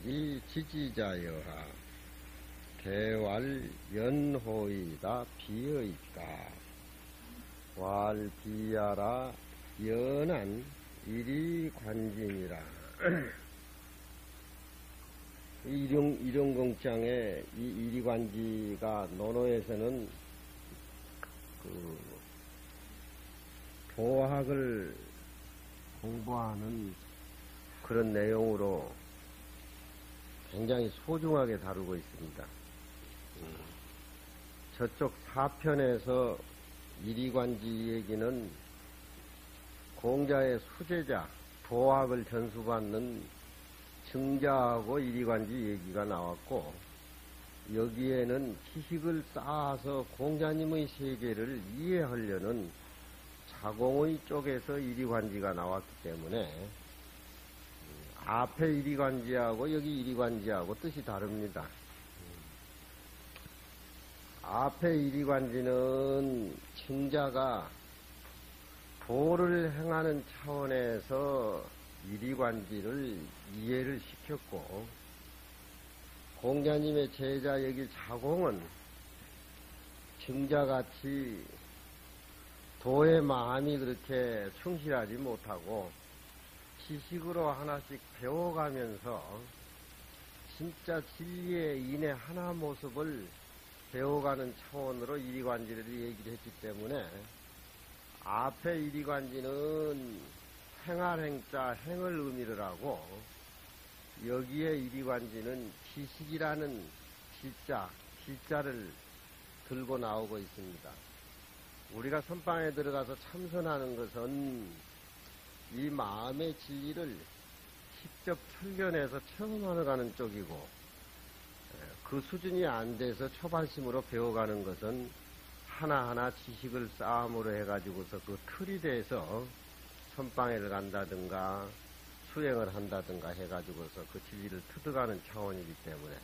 일지지자여하 대왈 연호이다 비어있다. 왈 비야라 연한 일이관진이라. 일용공장의 이 일이관지가 논어에서는 그 도학을 공부하는 그런 내용으로 굉장히 소중하게 다루고 있습니다. 저쪽 4편에서 일이관지 얘기는 공자의 수제자, 도학을 전수받는 증자하고 일이관지 얘기가 나왔고, 여기에는 지식을 쌓아서 공자님의 세계를 이해하려는 자공의 쪽에서 일이관지가 나왔기 때문에 앞에 일이관지하고 여기 일이관지하고 뜻이 다릅니다. 앞에 일이관지는 증자가 도를 행하는 차원에서 일이관지를 이해를 시켰고, 공자님의 제자 여기 자공은 증자같이 도의 마음이 그렇게 충실하지 못하고 지식으로 하나씩 배워가면서 진짜 진리의 인의 하나 모습을 배워가는 차원으로 일이관지를 얘기를 했기 때문에 앞에 일이관지는 행할행자 행을 의미를 하고, 여기에 일이관지는 지식이라는 지자를 들고 나오고 있습니다. 우리가 선방에 들어가서 참선하는 것은 이 마음의 진리를 직접 철견해서 체험하는 쪽이고, 그 수준이 안 돼서 초반심으로 배워가는 것은 하나하나 지식을 쌓음으로 해가지고서 그 틀이 돼서 선방에를 간다든가 수행을 한다든가 해가지고서 그 진리를 터득하는 차원이기 때문에,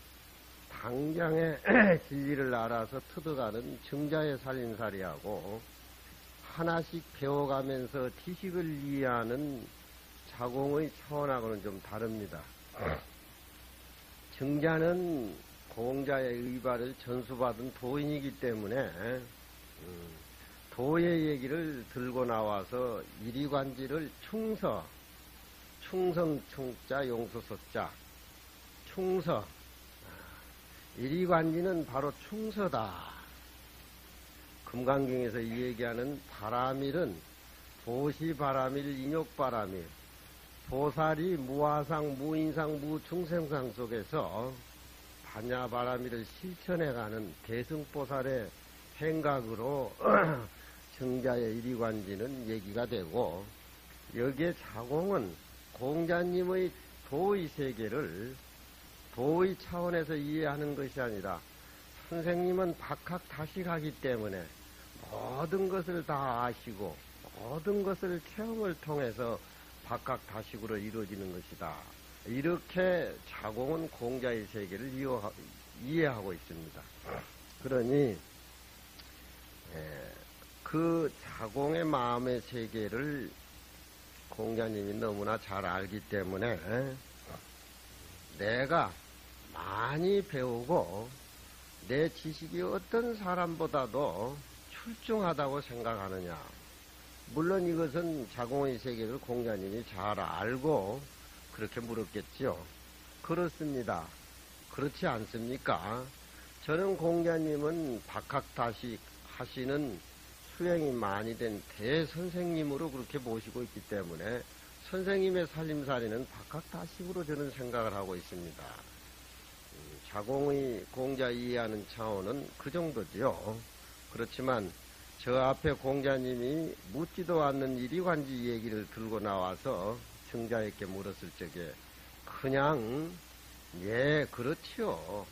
당장의 진리를 알아서 터득하는 증자의 살림살이하고 하나씩 배워가면서 지식을 이해하는 자공의 차원하고는 좀 다릅니다. 증자는 공자의 의발을 전수받은 도인이기 때문에 도의 얘기를 들고 나와서 일이관지를 충성충자 용수석자 충서, 일이관지는 바로 충서다. 금강경에서 이 얘기하는 바라밀은 보시바라밀 인욕바라밀, 보살이 무화상 무인상 무중생상 속에서 반야바라밀을 실천해가는 대승보살의 행각으로 증자의 일이관지는 얘기가 되고, 여기에 자공은 공자님의 도의 세계를 도의 차원에서 이해하는 것이 아니라, 선생님은 박학다식하기 때문에 모든 것을 다 아시고 모든 것을 체험을 통해서 박학다식으로 이루어지는 것이다. 이렇게 자공은 공자의 세계를 이해하고 있습니다. 그러니 그 자공의 마음의 세계를 공자님이 너무나 잘 알기 때문에 내가 많이 배우고 내 지식이 어떤 사람보다도 출중하다고 생각하느냐. 물론 이것은 자공의 세계를 공자님이 잘 알고 그렇게 물었겠지요. 그렇습니다. 그렇지 않습니까? 저는 공자님은 박학다식 하시는 수행이 많이 된 대선생님으로 그렇게 모시고 있기 때문에 선생님의 살림살이는 박학다식으로 저는 생각을 하고 있습니다. 자공의 공자 이해하는 차원은 그 정도지요. 그렇지만 저 앞에 공자님이 묻지도 않는 일이관지 얘기를 들고 나와서 증자에게 물었을 적에 그냥 예 그렇지요.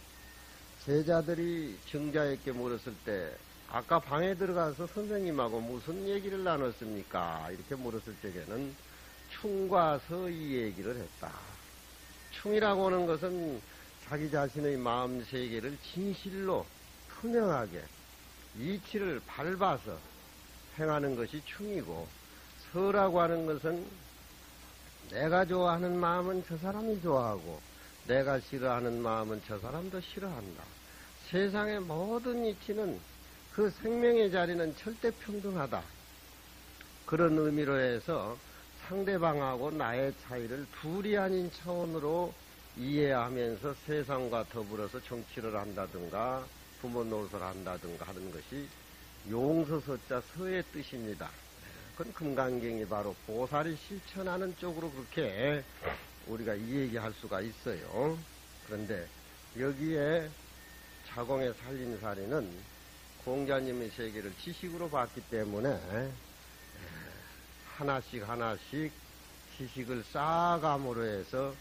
제자들이 증자에게 물었을 때 아까 방에 들어가서 선생님하고 무슨 얘기를 나눴습니까? 이렇게 물었을 적에는 충과 서이 얘기를 했다. 충이라고 하는 것은 자기 자신의 마음 세계를 진실로 투명하게 이치를 밟아서 행하는 것이 충이고, 서라고 하는 것은 내가 좋아하는 마음은 저 사람이 좋아하고 내가 싫어하는 마음은 저 사람도 싫어한다. 세상의 모든 이치는 그 생명의 자리는 절대 평등하다. 그런 의미로 해서 상대방하고 나의 차이를 둘이 아닌 차원으로 이해하면서 세상과 더불어서 정치를 한다든가 부모 노릇을 한다든가 하는 것이 용서서자 서의 뜻입니다. 그건 금강경이 바로 보살이 실천하는 쪽으로 그렇게 우리가 이 얘기할 수가 있어요. 그런데 여기에 자공의 살림살이는 공자님의 세계를 지식으로 봤기 때문에 하나씩 하나씩 지식을 쌓아감으로 해서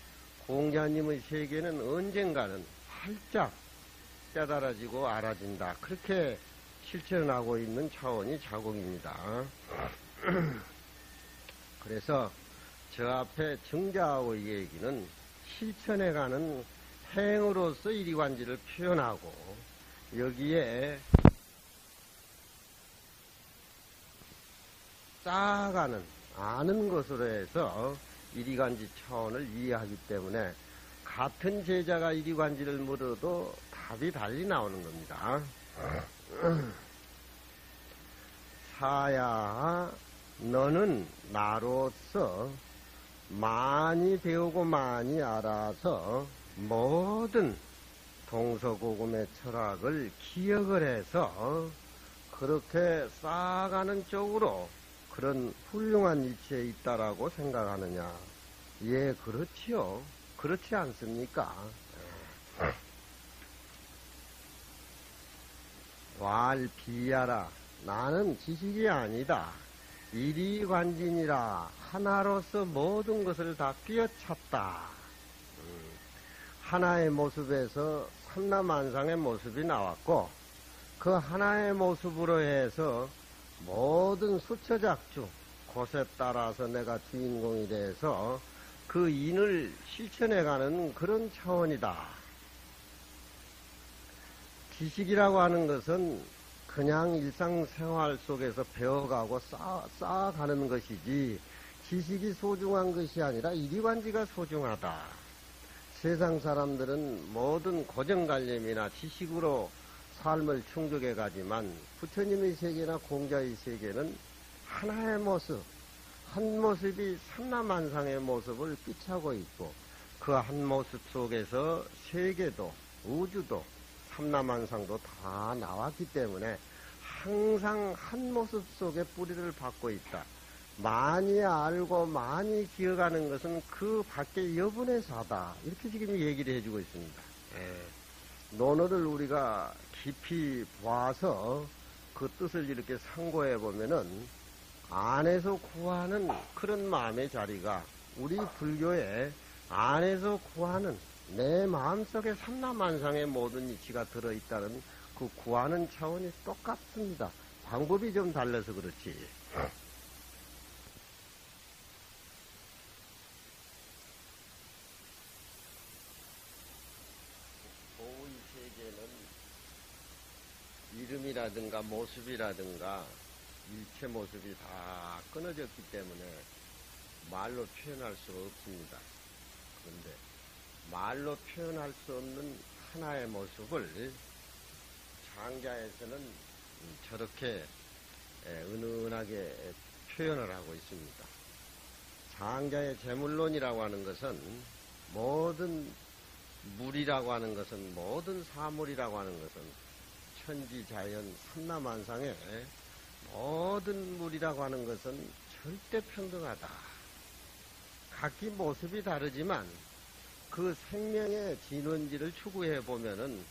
공자님의 세계는 언젠가는 활짝 깨달아지고 알아진다. 그렇게 실천하고 있는 차원이 자공입니다. 그래서 저 앞에 정자의 얘기는 실천해가는 행으로서 이리관지를 표현하고 여기에 쌓아가는 아는 것으로 해서 이리관지 차원을 이해하기 때문에 같은 제자가 이리관지를 물어도 답이 달리 나오는 겁니다. 사야 너는 나로서 많이 배우고 많이 알아서 모든 동서고금의 철학을 기억을 해서 그렇게 쌓아가는 쪽으로 그런 훌륭한 위치에 있다라고 생각하느냐? 예, 그렇지요. 그렇지 않습니까? 왈비야라. 나는 지식이 아니다. 이리관진이라 하나로서 모든 것을 다 끼어찼다. 하나의 모습에서 삼라만상의 모습이 나왔고 그 하나의 모습으로 해서 모든 수처작주 곳에 따라서 내가 주인공이 돼서 그 인을 실천해가는 그런 차원이다. 지식이라고 하는 것은 그냥 일상생활 속에서 배워가고 쌓아가는 것이지 지식이 소중한 것이 아니라 이리관지가 소중하다. 세상 사람들은 모든 고정관념이나 지식으로 삶을 충족해 가지만 부처님의 세계나 공자의 세계는 하나의 모습, 한 모습이 삼라만상의 모습을 삐차고 있고 그 한 모습 속에서 세계도 우주도 삼라만상도 다 나왔기 때문에 항상 한 모습 속에 뿌리를 받고 있다. 많이 알고 많이 기억하는 것은 그 밖에 여분의 사다. 이렇게 지금 얘기를 해주고 있습니다. 논어를 우리가 깊이 봐서 그 뜻을 이렇게 상고해 보면은 안에서 구하는 그런 마음의 자리가 우리 불교에 안에서 구하는 내 마음속에 삼라만상의 모든 이치가 들어있다는 그 구하는 차원이 똑같습니다. 방법이 좀 달라서 그렇지. 보의 세계는 이름이라든가 모습이라든가 일체 모습이 다 끊어졌기 때문에 말로 표현할 수가 없습니다. 그런데 말로 표현할 수 없는 하나의 모습을 장자에서는 저렇게 은은하게 표현을 하고 있습니다. 장자의 재물론이라고 하는 것은 모든 물이라고 하는 것은 모든 사물이라고 하는 것은 천지자연 삼라만상에 모든 물이라고 하는 것은 절대 평등하다. 각기 모습이 다르지만 그 생명의 진원지를 추구해 보면은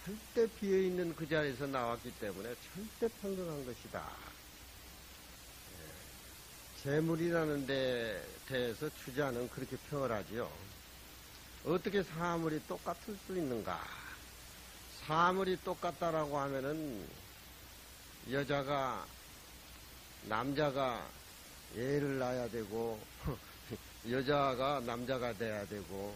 절대 비어있는 그 자리에서 나왔기 때문에 절대 평등한 것이다. 재물이라는 데 대해서 주자는 그렇게 평을 하지요. 어떻게 사물이 똑같을 수 있는가? 사물이 똑같다라고 하면은 남자가 애를 낳아야 되고 여자가 남자가 돼야 되고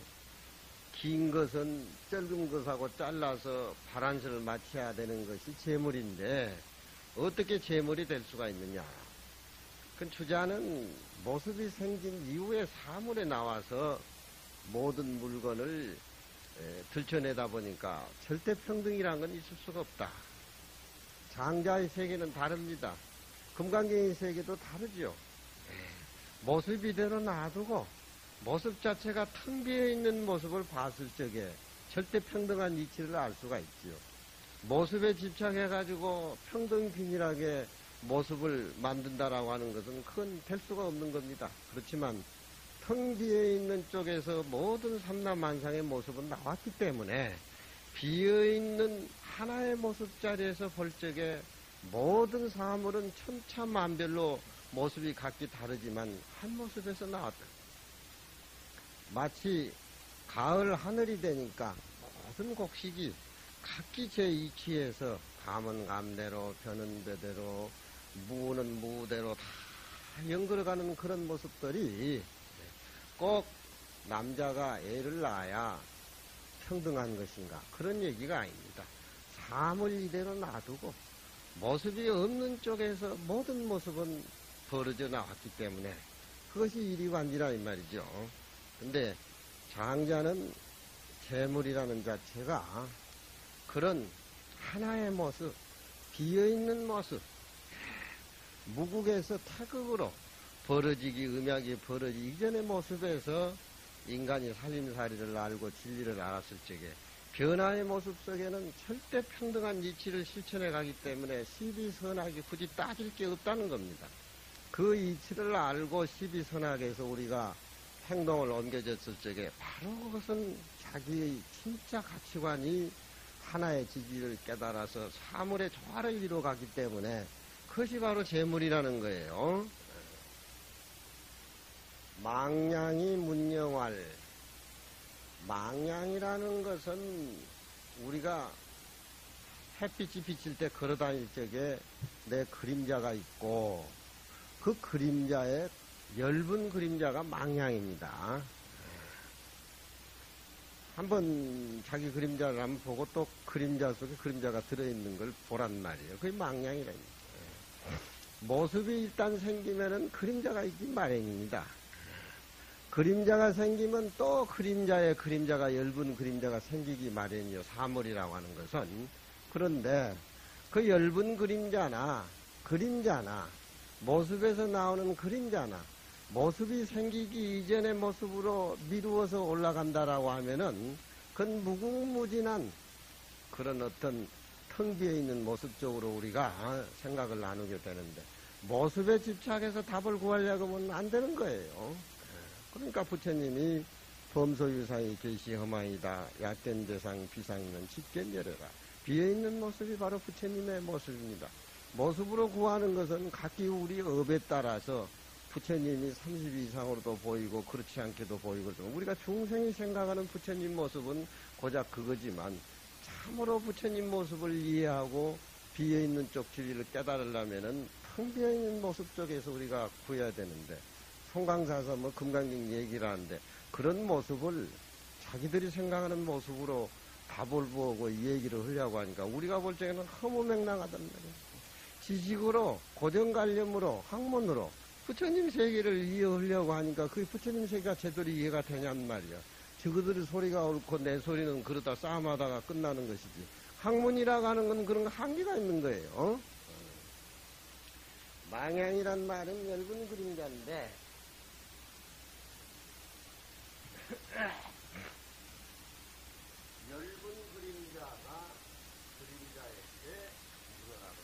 긴 것은 짧은 것하고 잘라서 바란스를 맞춰야 되는 것이 재물인데 어떻게 재물이 될 수가 있느냐? 그 주자는 모습이 생긴 이후에 사물에 나와서 모든 물건을 들춰내다 보니까 절대 평등이라는 건 있을 수가 없다. 장자의 세계는 다릅니다. 금강경의 세계도 다르죠. 모습 이대로 놔두고 모습 자체가 텅 비어있는 모습을 봤을 적에 절대 평등한 이치를 알 수가 있지요. 모습에 집착해가지고 평등균일하게 모습을 만든다라고 하는 것은 그건 될 수가 없는 겁니다. 그렇지만 텅 비어있는 쪽에서 모든 삼라만상의 모습은 나왔기 때문에 비어있는 하나의 모습 자리에서 볼 적에 모든 사물은 천차만별로 모습이 각기 다르지만 한 모습에서 나왔다. 마치 가을 하늘이 되니까 모든 곡식이 각기 제 이치에서 감은 감대로 벼는 벼대로 무는 무대로 다 연결어가는 그런 모습들이 꼭 남자가 애를 낳아야 평등한 것인가 그런 얘기가 아닙니다. 사물 이대로 놔두고 모습이 없는 쪽에서 모든 모습은 벌어져 나왔기 때문에 그것이 이리관지라 이 말이죠. 근데 장자는 재물이라는 자체가 그런 하나의 모습, 비어있는 모습, 무국에서 태극으로 벌어지기, 음약이 벌어지기 이전의 모습에서 인간이 살림살이를 알고 진리를 알았을 적에 변화의 모습 속에는 절대 평등한 이치를 실천해 가기 때문에 시비선악이 굳이 따질 게 없다는 겁니다. 그 이치를 알고 시비선악에서 우리가 행동을 옮겨졌을 적에 바로 그것은 자기의 진짜 가치관이 하나의 지지를 깨달아서 사물의 조화를 이루어가기 때문에 그것이 바로 재물이라는 거예요. 망량이 문영활. 망량이라는 것은 우리가 햇빛이 비칠 때 걸어다닐 적에 내 그림자가 있고 그 그림자에 엷은 그림자가 망량입니다. 한번 자기 그림자를 한번 보고 또 그림자 속에 그림자가 들어있는 걸 보란 말이에요. 그게 망량이랍니다. 모습이 일단 생기면은 그림자가 있기 마련입니다. 그림자가 생기면 또 그림자에 그림자가 엷은 그림자가 생기기 마련이요. 사물이라고 하는 것은. 그런데 그 엷은 그림자나 모습에서 나오는 그림자나 모습이 생기기 이전의 모습으로 미루어서 올라간다라고 하면은 그건 무궁무진한 그런 어떤 텅 비어있는 모습 쪽으로 우리가 생각을 나누게 되는데 모습에 집착해서 답을 구하려고 하면 안 되는 거예요. 그러니까 부처님이 범소유상이 계시허망이다. 얕된 대상 비상이면 집견 열어라. 비어있는 모습이 바로 부처님의 모습입니다. 모습으로 구하는 것은 각기 우리 업에 따라서 부처님이 30 이상으로도 보이고 그렇지 않게도 보이고 우리가 중생이 생각하는 부처님 모습은 고작 그거지만 참으로 부처님 모습을 이해하고 비어있는 쪽 진리를 깨달으려면은 텅 비어있는 모습 쪽에서 우리가 구해야 되는데 송강사서 뭐 금강경 얘기를 하는데 그런 모습을 자기들이 생각하는 모습으로 답을 보고 이 얘기를 하려고 하니까 우리가 볼 적에는 허무맹랑하단 말이에요. 지식으로 고정관념으로 학문으로 부처님 세계를 이해하려고 하니까 그 부처님 세계가 제대로 이해가 되냔 말이야. 저그들의 소리가 옳고 내 소리는 그러다 싸움하다가 끝나는 것이지. 학문이라고 하는 건 그런 한계가 있는 거예요. 망향이란 말은 엷은 그림자인데 엷은 그림자가 그림자에게 묻어나고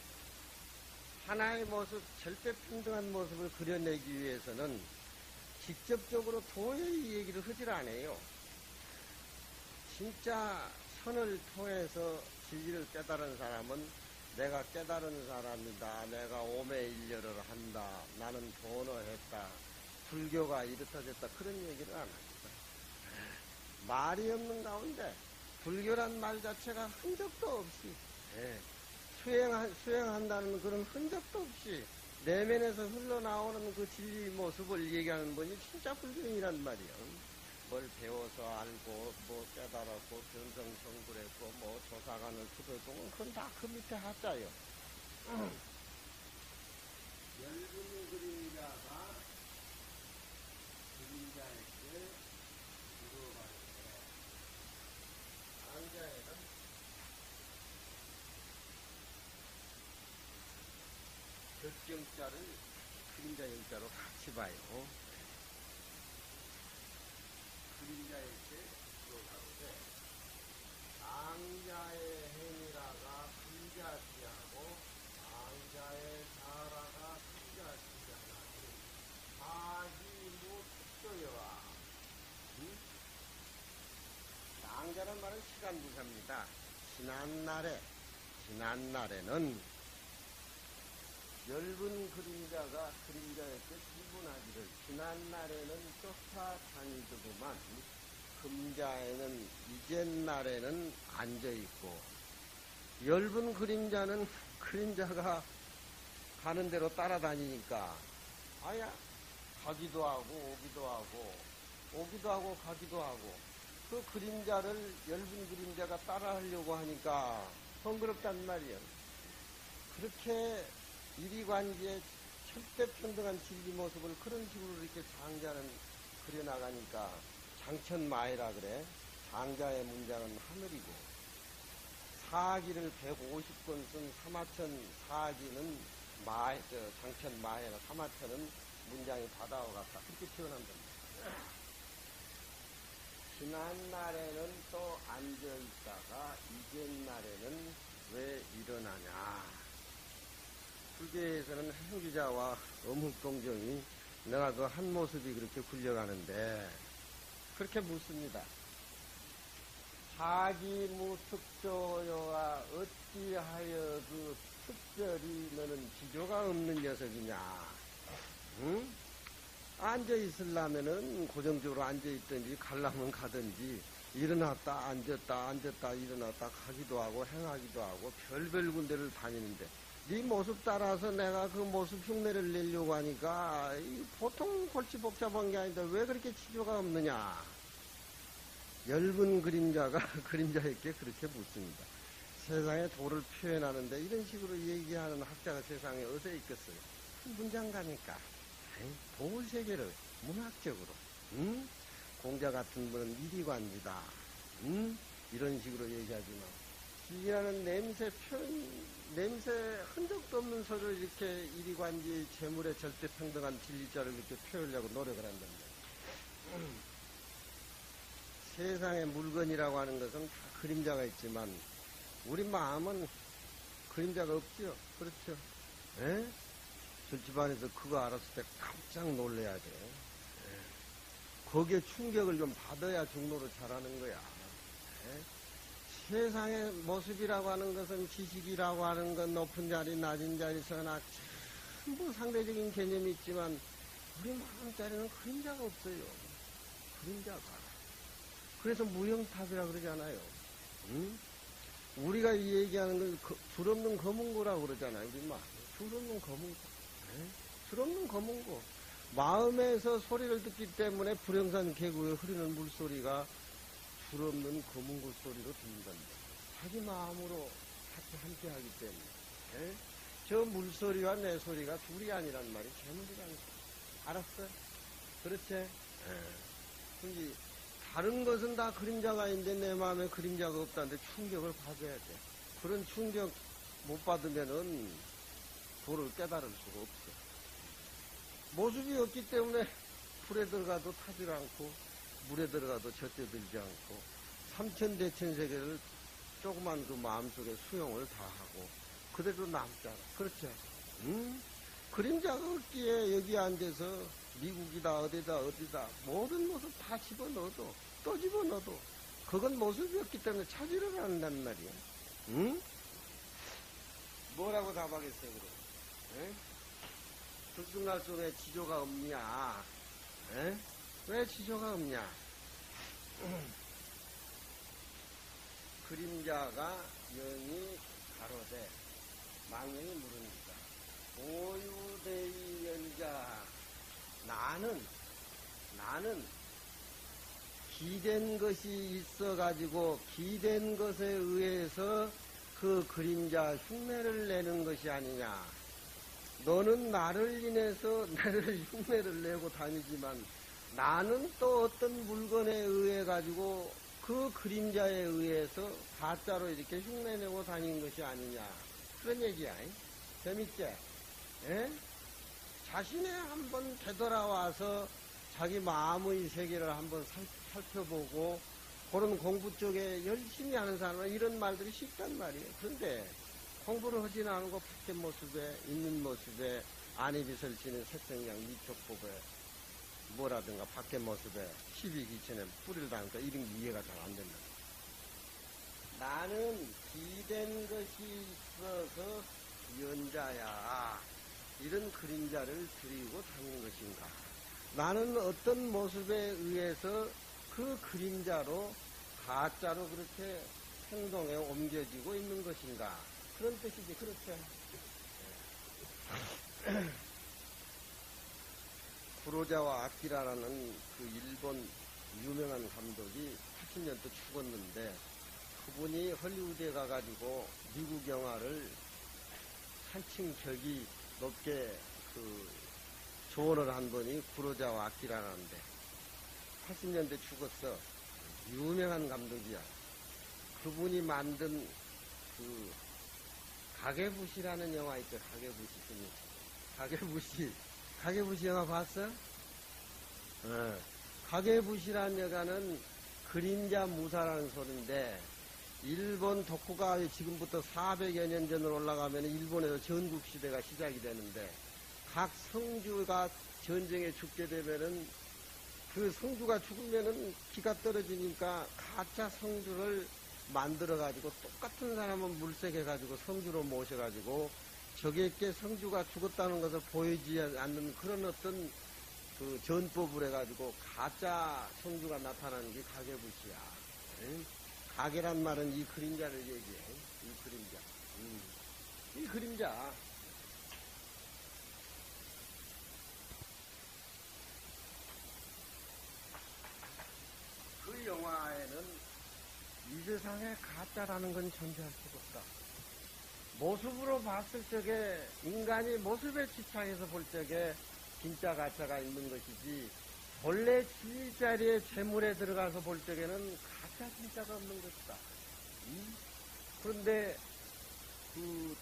하나의 모습, 절대 평등한 모습을 그려내기 위해서는 직접적으로 도저히 이 얘기를 하질 않아요. 진짜 선을 통해서 진리를 깨달은 사람은 내가 깨달은 사람이다. 내가 오매일려를 한다. 나는 도노했다. 불교가 이렇다 저렇다 그런 얘기를 안 합니다. 말이 없는 가운데 불교란 말 자체가 흔적도 없이 수행한다는 그런 흔적도 없이 내면에서 흘러나오는 그 진리 모습을 얘기하는 분이 진짜 불교인이란 말이에요. 뭘 배워서 알고 뭐 깨달았고 견성성불했고 뭐 조사관을 투덜보고 그건 다 그 밑에 하자요. 엷은 그림자가 그림자에게 들어갈 때 젖경자를 그림자 영자로 같이 봐요. 그림자 일체 들어가는데 앙자의 행이라가 금자지하고 앙자의 자라가 금자지하나니 아기무 특조여와 앙자란 말은 시간 부사입니다. 지난날에는 엷은 그림자가 그림자에게 구분하기를 지난날에는 쫓아다니더구만 금자에는 이젠날에는 앉아있고 엷은 그림자는 그림자가 가는 대로 따라다니니까 아야 가기도 하고 오기도 하고 가기도 하고 그 그림자를 엷은 그림자가 따라하려고 하니까 번거롭단 말이에요. 그렇게 이리관지의 철대평등한 진리 모습을 그런 식으로 이렇게 장자는 그려나가니까 장천마해라 그래. 장자의 문장은 하늘이고 사기를 150권 쓴 사마천 사기는 장천마해나 사마천은 문장이 바다와 같다. 그렇게 표현한답니다. 지난날에는 또 앉아있다가 이젠날에는 왜 일어나냐. 불교에서는 행주자와 어묵동정이 내가 그 한 모습이 그렇게 굴려가는데 그렇게 묻습니다. 사기무특조여가 어찌하여 그 특별히 너는 지조가 없는 녀석이냐. 응? 앉아있으려면은 고정적으로 앉아있든지 가려면 가든지 일어났다 앉았다 일어났다 가기도 하고 행하기도 하고 별별 군데를 다니는데 네 모습 따라서 내가 그 모습 흉내를 내려고 하니까 보통 골치 복잡한 게 아닌데 왜 그렇게 치조가 없느냐. 엷은 그림자가 그림자에게 그렇게 묻습니다. 세상의 도를 표현하는데 이런 식으로 얘기하는 학자가 세상에 어디서 있겠어요. 문장가니까 도세계를 문학적으로 공자 같은 분은 이리관지다 이런 식으로 얘기하지만 지지라는 냄새 흔적도 없는 소리를 이렇게 이리관지 재물의 절대평등한 진리자를 이렇게 표현하려고 노력을 한답니다. 세상의 물건이라고 하는 것은 다 그림자가 있지만 우리 마음은 그림자가 없죠. 그렇죠. 에? 저 집안에서 그거 알았을 때 깜짝 놀래야 돼. 거기에 충격을 좀 받아야 중로로 자라는 거야. 세상의 모습이라고 하는 것은 지식이라고 하는 건 높은 자리, 낮은 자리, 선악, 전부 상대적인 개념이 있지만 우리 마음자리는 그림자가 없어요. 그림자가. 그래서 무형탑이라고 그러잖아요. 응? 우리가 얘기하는 건 줄 없는 검은고라고 그러잖아요. 우리 마음. 줄 없는 검은고. 줄 없는 검은고. 마음에서 소리를 듣기 때문에 불영산 계곡에 흐르는 물소리가 줄 없는 검은고 소리로 들린답니다. 자기 마음으로 같이 함께 하기 때문에. 저 물소리와 내 소리가 둘이 아니란 말이 재물이라는 거야. 알았어? 그렇지? 그런데 다른 것은 다 그림자가 있는데 내 마음에 그림자가 없다는데 충격을 받아야 돼. 그런 충격 못 받으면은 도를 깨달을 수가 없어. 모습이 없기 때문에 불에 들어가도 타질 않고 물에 들어가도 젖어들지 않고 삼천대천세계를 조그만 그 마음속에 수용을 다 하고 그대로 남잖아. 그렇죠? 그림자가 없기에 여기 앉아서 미국이다 어디다 모든 모습 다 집어넣어도 또 집어넣어도 그건 모습이 없기 때문에 찾으러 간단 말이야. 응? 뭐라고 답하겠어요 그럼? 들쑥날쑥에 지조가 없냐? 왜 지조가 없냐? 그림자가 영이 가로되 망령이 물으니까 오유대의 연자 나는 기댄 것이 있어가지고 기댄 것에 의해서 그 그림자 흉내를 내는 것이 아니냐. 너는 나를 인해서 나를 흉내를 내고 다니지만 나는 또 어떤 물건에 의해 가지고 그 그림자에 의해서 가짜로 이렇게 흉내내고 다니는 것이 아니냐. 그런 얘기야. 재밌지? 예? 자신의 한번 되돌아와서 자기 마음의 세계를 한번 살펴보고 그런 공부 쪽에 열심히 하는 사람은 이런 말들이 쉽단 말이에요. 그런데 공부를 하지는 않고 밖의 모습에 있는 모습에 안이빛을 지는 색성량 미촉법에 뭐라든가 밖의 모습에 시비기천에 뿌리를 다니까 이런 게 이해가 잘 안 된다. 나는 기된 것이 있어서 연자야. 이런 그림자를 드리고 다니는 것인가? 나는 어떤 모습에 의해서 그 그림자로 가짜로 그렇게 행동에 옮겨지고 있는 것인가? 그런 뜻이지, 그렇죠? 구로자와 아키라라는 그 일본 유명한 감독이 80년도 죽었는데 그분이 헐리우드에 가가지고 미국 영화를 한층 격이 높게 그 조언을 한 분이 구로자와 아키라라는데 80년대 죽었어. 유명한 감독이야. 그분이 만든 그 가게부시라는 영화 있죠. 가게부시 영화 봤어? 가게부시라는 영화는 그림자 무사라는 소리인데 일본 도쿠가 지금부터 400여 년 전으로 올라가면 일본에서 전국시대가 시작이 되는데 각 성주가 전쟁에 죽게 되면은 그 성주가 죽으면은 기가 떨어지니까 가짜 성주를 만들어가지고 똑같은 사람은 물색해가지고 성주로 모셔가지고 적에게 성주가 죽었다는 것을 보이지 않는 그런 어떤 그 전법을 해가지고 가짜 성주가 나타나는 게 가계부시야. 가계란 말은 이 그림자를 얘기해. 이 그림자. 이 그림자. 그 영화에는 이 세상에 가짜라는 건 존재할 수가 없다. 모습으로 봤을 적에 인간이 모습에 집착해서 볼 적에 진짜 가짜가 있는 것이지 본래 진짜리에 재물에 들어가서 볼 적에는 가짜 진짜가 없는 것이다. 그런데 그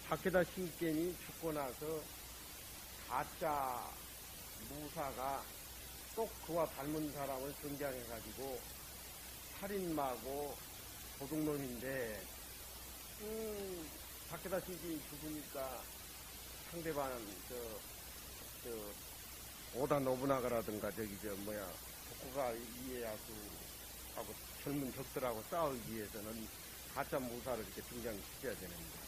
다케다 신겐이 죽고 나서 가짜 무사가 또 그와 닮은 사람을 등장해가지고 살인마고 도둑놈인데 다케다 신겐이 죽으니까 상대방 오다 노부나가라든가 도쿠가 이에야수하고 젊은 적들하고 싸우기 위해서는 가짜 무사를 이렇게 등장시켜야 되는데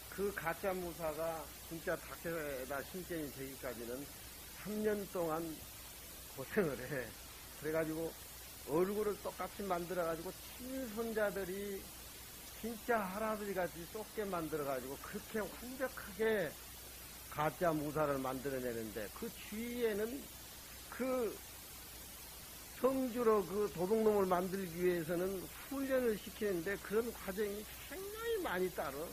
그 가짜 무사가 진짜 다케다 신겐이 되기까지는 3년 동안 고생을 해. 그래가지고 얼굴을 똑같이 만들어가지고 친손자들이 진짜 할아버지 같이 쏟게 만들어가지고 그렇게 완벽하게 가짜 무사를 만들어내는데 그 주위에는 그 성주로 그 도둑놈을 만들기 위해서는 훈련을 시키는데 그런 과정이 상당히 많이 따로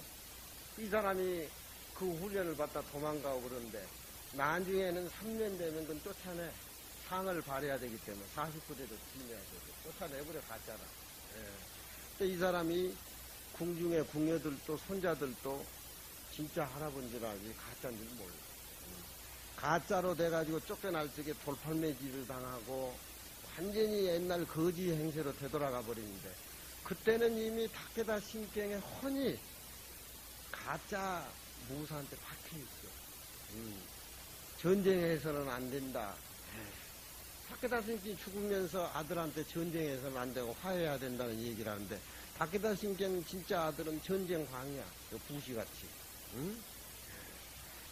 이 사람이 그 훈련을 받다 도망가고 그러는데 나중에는 3년 되면 그건 쫓아내 상을 발해야 되기 때문에 49대도 지내야 되고 쫓아내버려 가짜라. 또 이 사람이 궁중의 궁녀들도 손자들도 진짜 할아버지라지 가짜인 줄 몰라. 가짜로 돼가지고 쫓겨날 적에 돌팔매질을 당하고 완전히 옛날 거지 행세로 되돌아가 버리는데 그때는 이미 다케다 신경에 훤히 가짜 무사한테 박혀있어. 전쟁해서는 안 된다. 다케다 신경이 죽으면서 아들한테 전쟁해서는 안 되고 화해해야 된다는 얘기를 하는데 다케다 신경 진짜 아들은 전쟁 광이야. 부시같이.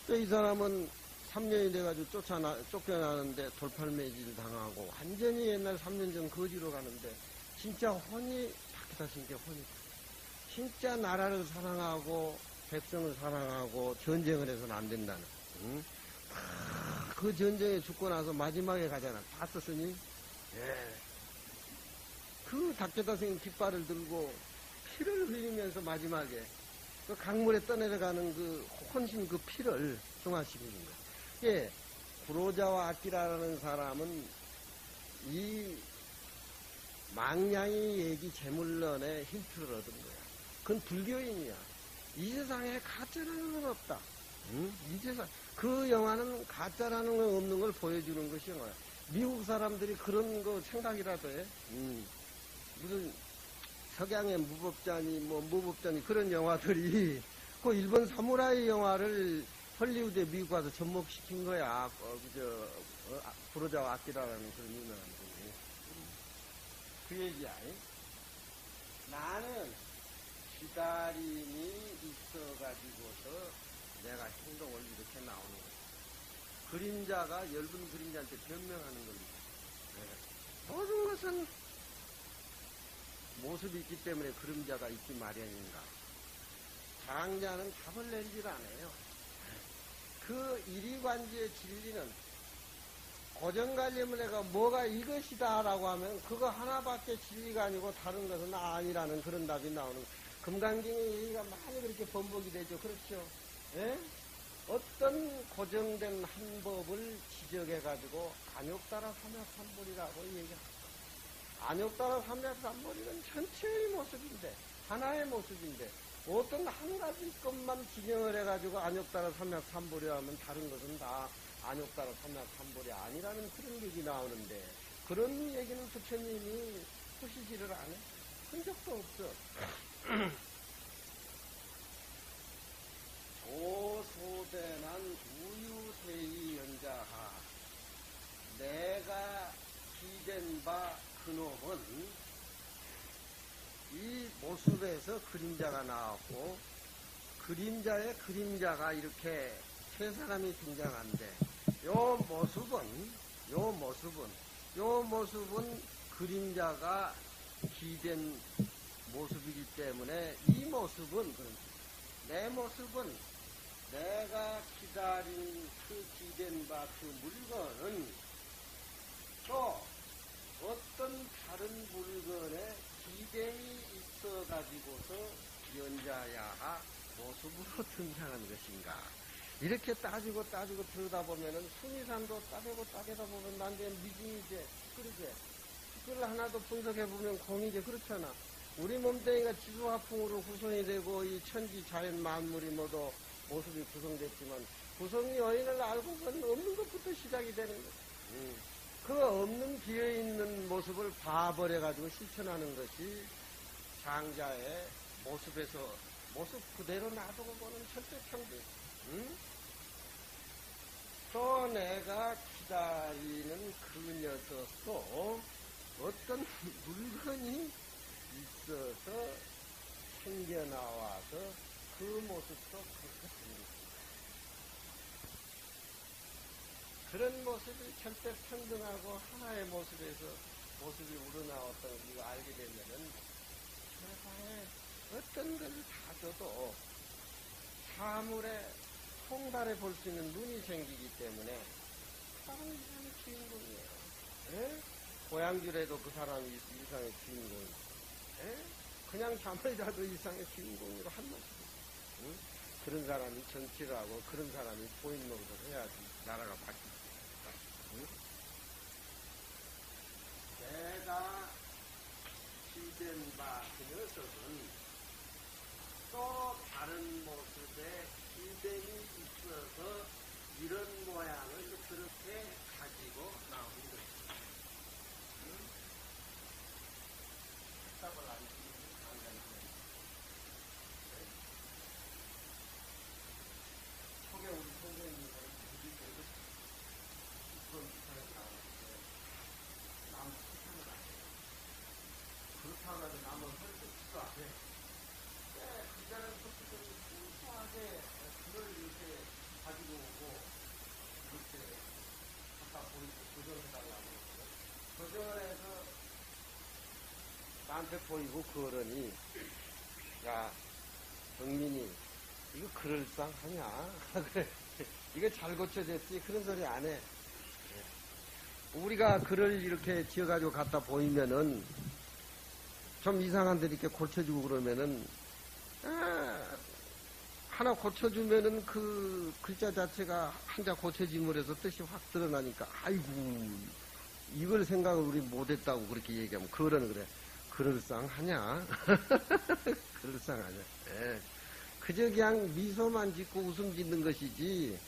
또 이 사람은 3년이 돼가지고 쫓겨나는데 돌팔매질 당하고 완전히 옛날 3년 전 거지로 가는데 진짜 훤히 다케다 신경 훤히 진짜 나라를 사랑하고 백성을 사랑하고 전쟁을 해서는 안 된다는. 그 전쟁에 죽고 나서 마지막에 가잖아. 봤었으니? 예. 그 다케다 신경 깃발을 들고 피를 흘리면서 마지막에 그 강물에 떠내려가는 그 혼신 그 피를 승화시키는 거야. 예. 구로자와 아키라라는 사람은 이 망냥이 얘기 제물론의 힌트를 얻은 거야. 그건 불교인이야. 이 세상에 가짜라는 건 없다. 응? 이제서 그 영화는 가짜라는 거 없는 걸 보여주는 것이 영화야. 미국 사람들이 그런 거 생각이라도 해. 무슨 석양의 무법자니 뭐 무법자니 그런 영화들이 그 일본 사무라이 영화를 헐리우드에 미국 가서 접목시킨 거야. 부르자와 아키라라는 그런 유명한 분이. 그 얘기야. 나는 기다림이 있어가지고서 내가 행동을 이렇게 나오는 거야. 그림자가 엷은 그림자한테 변명하는 겁니다. 네. 모든 것은 모습이 있기 때문에 그림자가 있기 마련인가. 장자는 답을 내리질 않아요. 그 이리관지의 진리는 고정관념을 내가 뭐가 이것이다 라고 하면 그거 하나밖에 진리가 아니고 다른 것은 아니라는 그런 답이 나오는 금강경의 얘기가 많이 그렇게 번복이 되죠. 그렇죠? 예? 어떤 고정된 한 법을 지적해가지고 안욕따라 삼약삼보리라고 얘기합니다. 안욕따라 삼약삼보리는 전체의 모습인데 하나의 모습인데 어떤 한 가지 것만 기념을 해가지고 안욕따라 삼약삼보리 하면 다른 것은 다 안욕따라 삼약삼보리 아니라는 그런 얘기 나오는데 그런 얘기는 부처님이 하시지를 않아. 한 적도 없어. 조소대난 우유세이 연자하 내가 기댄 바 그놈은 이 모습에서 그림자가 나왔고 그림자에 그림자가 이렇게 세 사람이 등장한데 요 모습은 그림자가 기댄 모습이기 때문에 이 모습은 내 모습은 내가 기다린 그 기댄 바 그 물건은 또 어떤 다른 물건에 기댄이 있어가지고서 연자야하 모습으로 등장한 것인가. 이렇게 따지고 들여다보면은 순위산도 따지다 보면 난데 미진이제, 그러지. 그걸 하나도 분석해보면 공이제. 그렇잖아. 우리 몸뚱이가 지수화풍으로 구성이 되고 이 천지 자연 만물이 모두 모습이 구성됐지만 구성이 여인을 알고서는 없는 것부터 시작이 되는 거야. 그 없는 비어있는 모습을 봐버려가지고 실천하는 것이 장자의 모습에서 모습 그대로 놔두고 보는 철저평등. 또 내가 기다리는 그 녀석도 어떤 물건이 있어서 생겨나와서 그 모습도 그렇게 생겼습니다. 그런 모습이 절대 평등하고 하나의 모습에서 모습이 우러나왔다는 걸 우리가 알게 되면은 세상에 어떤 걸 가져도 사물에 통달해 볼 수 있는 눈이 생기기 때문에 다른 사람이 주인공이에요. 에? 고향길에도 그 사람이 일상의 주인공이에요. 그냥 잠을 자도 일상의 주인공으로 한 모습이에요. 응? 그런 사람이 정치를 하고 그런 사람이 보인 노릇을 해야지 나라가 바뀌지. 응? 내가 기댄 바 그 녀석은 또 다른 모습에 기댄이 있어서 이런 모양을 그렇게 가지고 나오는 것입니다. 응? 답을 안 주는 강단이네. 초계 우리 선생님이 우리 때도 그런 비판을 나오는데 남 세상을 안 해요. 그렇다고 해서 남은 헐수 없지도 않아요. 그 자는 솔직히 순수하게 그걸 이렇게 가지고 오고 이렇게 갖다 보이고 조정해달라고 조정을 해서 나한테 보이고 그러니 야 정민이 이거 그럴싸하냐 그래 이거 잘 고쳐졌지 그런 소리 안 해. 우리가 글을 이렇게 지어가지고 갖다 보이면은 좀 이상한데 이렇게 고쳐주고 그러면은 하나 고쳐주면은 그 글자 자체가 한자 고쳐짐을 해서 뜻이 확 드러나니까 아이고 이걸 생각을 우리 못했다고 그렇게 얘기하면 그거는 그래 그럴싸하냐 그럴싸하냐 예. 그 그저 그냥 미소만 짓고 웃음 짓는 것이지,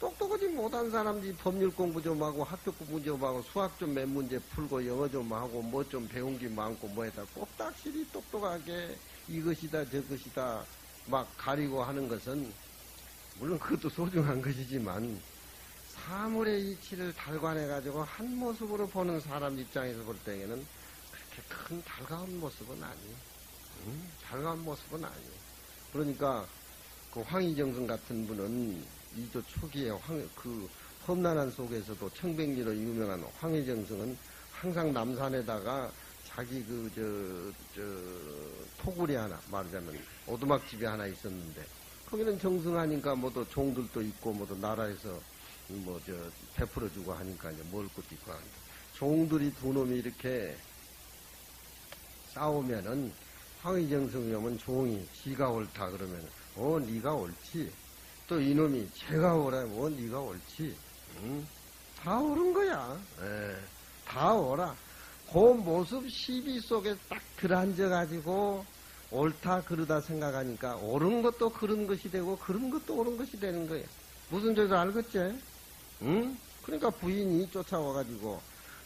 똑똑하지 못한 사람들이 법률 공부 좀 하고 학교 공부 좀 하고 수학 좀 몇 문제 풀고 영어 좀 하고 뭐 좀 배운 게 많고 뭐에다 꼭딱실이 똑똑하게 이것이다 저것이다 막 가리고 하는 것은 물론 그것도 소중한 것이지만 사물의 이치를 달관해가지고 한 모습으로 보는 사람 입장에서 볼 때에는 그렇게 큰 달가운 모습은 아니에요. 달가운 모습은 아니에요. 그러니까 그 황희정선 같은 분은 이조 초기에 그 험난한 속에서도 청백리로 유명한 황희정선은 항상 남산에다가 자기 토굴이 하나, 말하자면 오두막집이 하나 있었는데 거기는 정승하니까 뭐또 종들도 있고 뭐또 나라에서 베풀어주고 하니까 이제 먹을 것도 있고 하는데 종들이 두 놈이 이렇게 싸우면은 황희정성이 오면 종이 지가 옳다 그러면 네가 옳지. 또 이놈이 제가 옳아면 네가 옳지. 다 옳은 거야. 다 옳아. 그 모습 시비 속에 딱 들어앉아가지고 옳다 그르다 생각하니까 옳은 것도 그런 것이 되고 그런 것도 옳은 것이 되는 거예요. 무슨 죄도 알겠지? 응? 그러니까 부인이 쫓아와가지고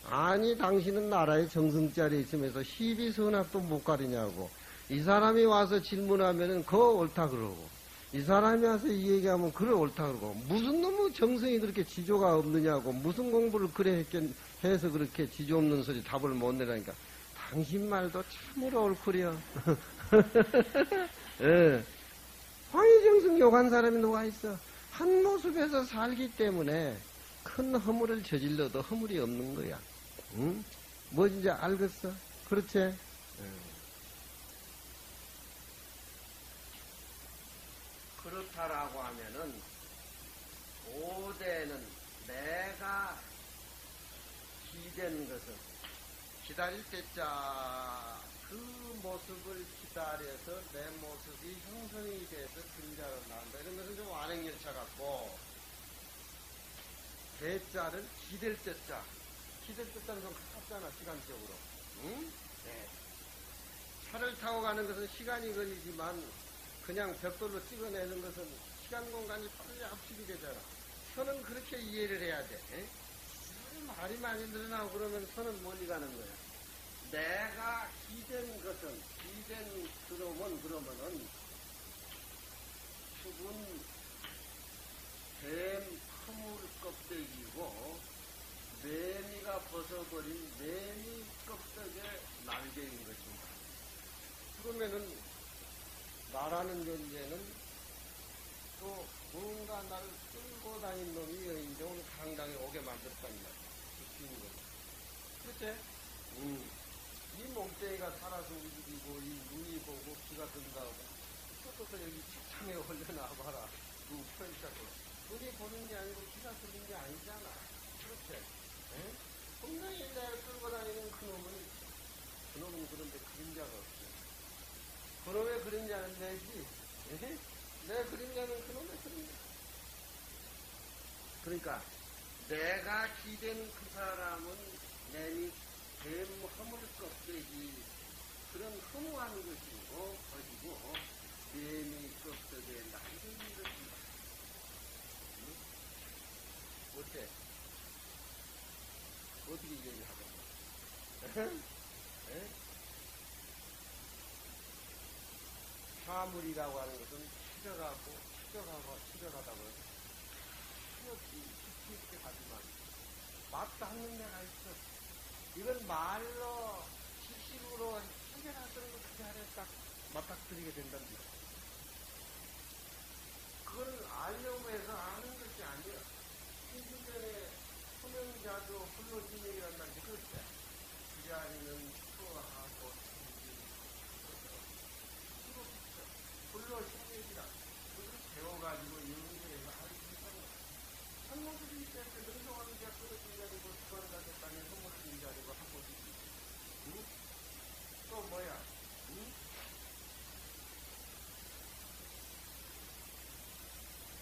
아니 당신은 나라의 정승자리에 있으면서 시비 선악도 못 가리냐고. 이 사람이 와서 질문하면은 그거 옳다 그러고 이 사람이 와서 이 얘기하면 그래 옳다 그러고 무슨 놈의 정성이 그렇게 지조가 없느냐고 무슨 공부를 그래 해서 그렇게 지조 없는 소리 답을 못 내라니까 당신 말도 참으로 옳구려. 예. 황희정승 욕한 사람이 누가 있어? 한 모습에서 살기 때문에 큰 허물을 저질러도 허물이 없는 거야. 응? 뭐지 알겠어? 그렇지? 그렇다라고 하면은 오대는 내가 기댄 것은 기다릴 때자 그 모습을 기다려서 내 모습이 형성이 돼서 등자로 나온다. 이런 것은 좀 완행열차 같고 대자를 기댈 때자 기댈 때자는 좀 가깝잖아 시간적으로. 응? 네. 차를 타고 가는 것은 시간이 걸리지만 그냥 벽돌로 찍어내는 것은 시간 공간이 빨리 압축이 되잖아. 선은 그렇게 이해를 해야 돼. 에? 말이 많이 늘어나고 그러면 선은 멀리 가는 거야. 내가 기댄 것은 기댄 그러면은 죽은 뱀 허물 껍데기고 매미가 벗어버린 매미 껍데기의 날개인 것입니다. 그러면은 나라는 존재는 또 뭔가 나를 끌고 다닌 놈이 이제 오늘 강당에 오게 만들었단 말이야. 그렇지? 이 몸뚱이가 살아서 움직이고 이 눈이 보고 귀가 든다고 또 여기 책상에 올려놔봐라. 그 펼쳐서 눈이 보는 게 아니고 귀가 들리는 게 아니잖아. 그렇지? 분명히 내가 끌고 다니는 그놈은 그런데 그림자가 없어. 그놈의 그림자는 내지. 내 그림자는 그놈의 그림자. 그러니까 내가 기댄 그 사람은 내미 뱀 허물 껍데기 그런 허무한 것이고 거지고 매미 껍데기에 날개인 것입니다. 어때? 어떻게 얘기하겠노? 사물이라고 하는 것은 추적하다고 해서 깊이 있게 가지만 맞도 않는 데가 있어. 이건 말로 지식으로 해결할 수 없는 그 자리에 딱 맞닥뜨리게 된답니다. 그걸 알려고 해서 아는 것이 아니야. 신신전에 소명자도 훌로진맥이란 말이지. 그렇지? 그 자리는 추하고 훌로진맥이라 그걸 배워가지고 연구해서 할 수 있다는 거야. 한모습이 있을 때 능동하는 게 훌로진 자리고 주관자 됐다니 선모진 자리고 한 모습이 있지. 또 뭐야?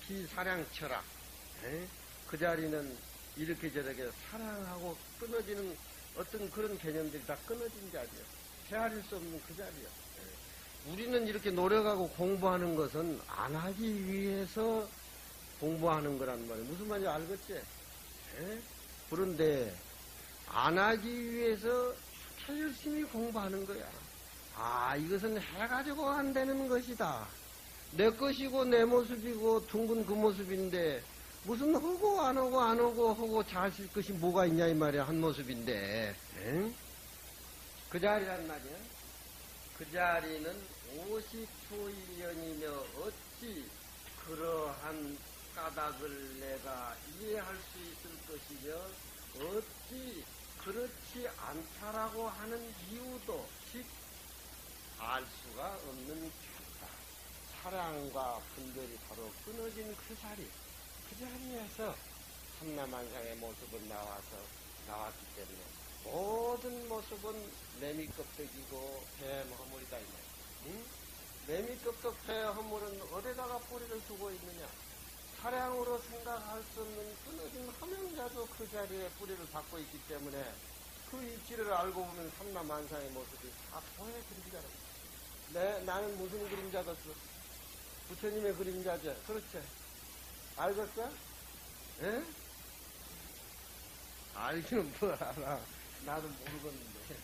비사량철학. 그 자리는 이렇게 저렇게 사랑하고 끊어지는 어떤 그런 개념들이 다 끊어진 자리야. 헤아릴 수 없는 그 자리야. 우리는 이렇게 노력하고 공부하는 것은 안 하기 위해서 공부하는 거란 말이에요. 무슨 말인지 알겠지? 에? 그런데 안 하기 위해서 아주 열심히 공부하는 거야. 아, 이것은 해가지고 안 되는 것이다. 내 것이고 내 모습이고 둥근 그 모습인데 무슨 하고 안 하고 안 하고 하고 잘쓸 것이 뭐가 있냐 이 말이야. 한 모습인데. 에? 그 자리란 말이야. 그 자리는 50초일년이며 어찌 그러한 까닭을 내가 이해할 수 있을 것이며 어찌 그렇지 않다라고 하는 이유도 즉 알 수가 없는 겼다. 사랑과 분별이 바로 끊어진 그 자리에서 삼라만상의 모습은 나왔기 때문에 모든 모습은 매미껍데기고 뱀 허물이다 이 말이야. 응? 매미껍데기 뱀 허물은 어디다가 뿌리를 두고 있느냐? 사량으로 생각할 수 없는 끊어진 허명자도 그 자리에 뿌리를 받고 있기 때문에 그 이치를 알고 보면 삼라만상의 모습이 다 보여야 그림자라고. 나는 무슨 그림자겠어? 부처님의 그림자죠. 그렇지? 알겠어? 예? 알기는 뭘 알아. 나도 모르겠는데.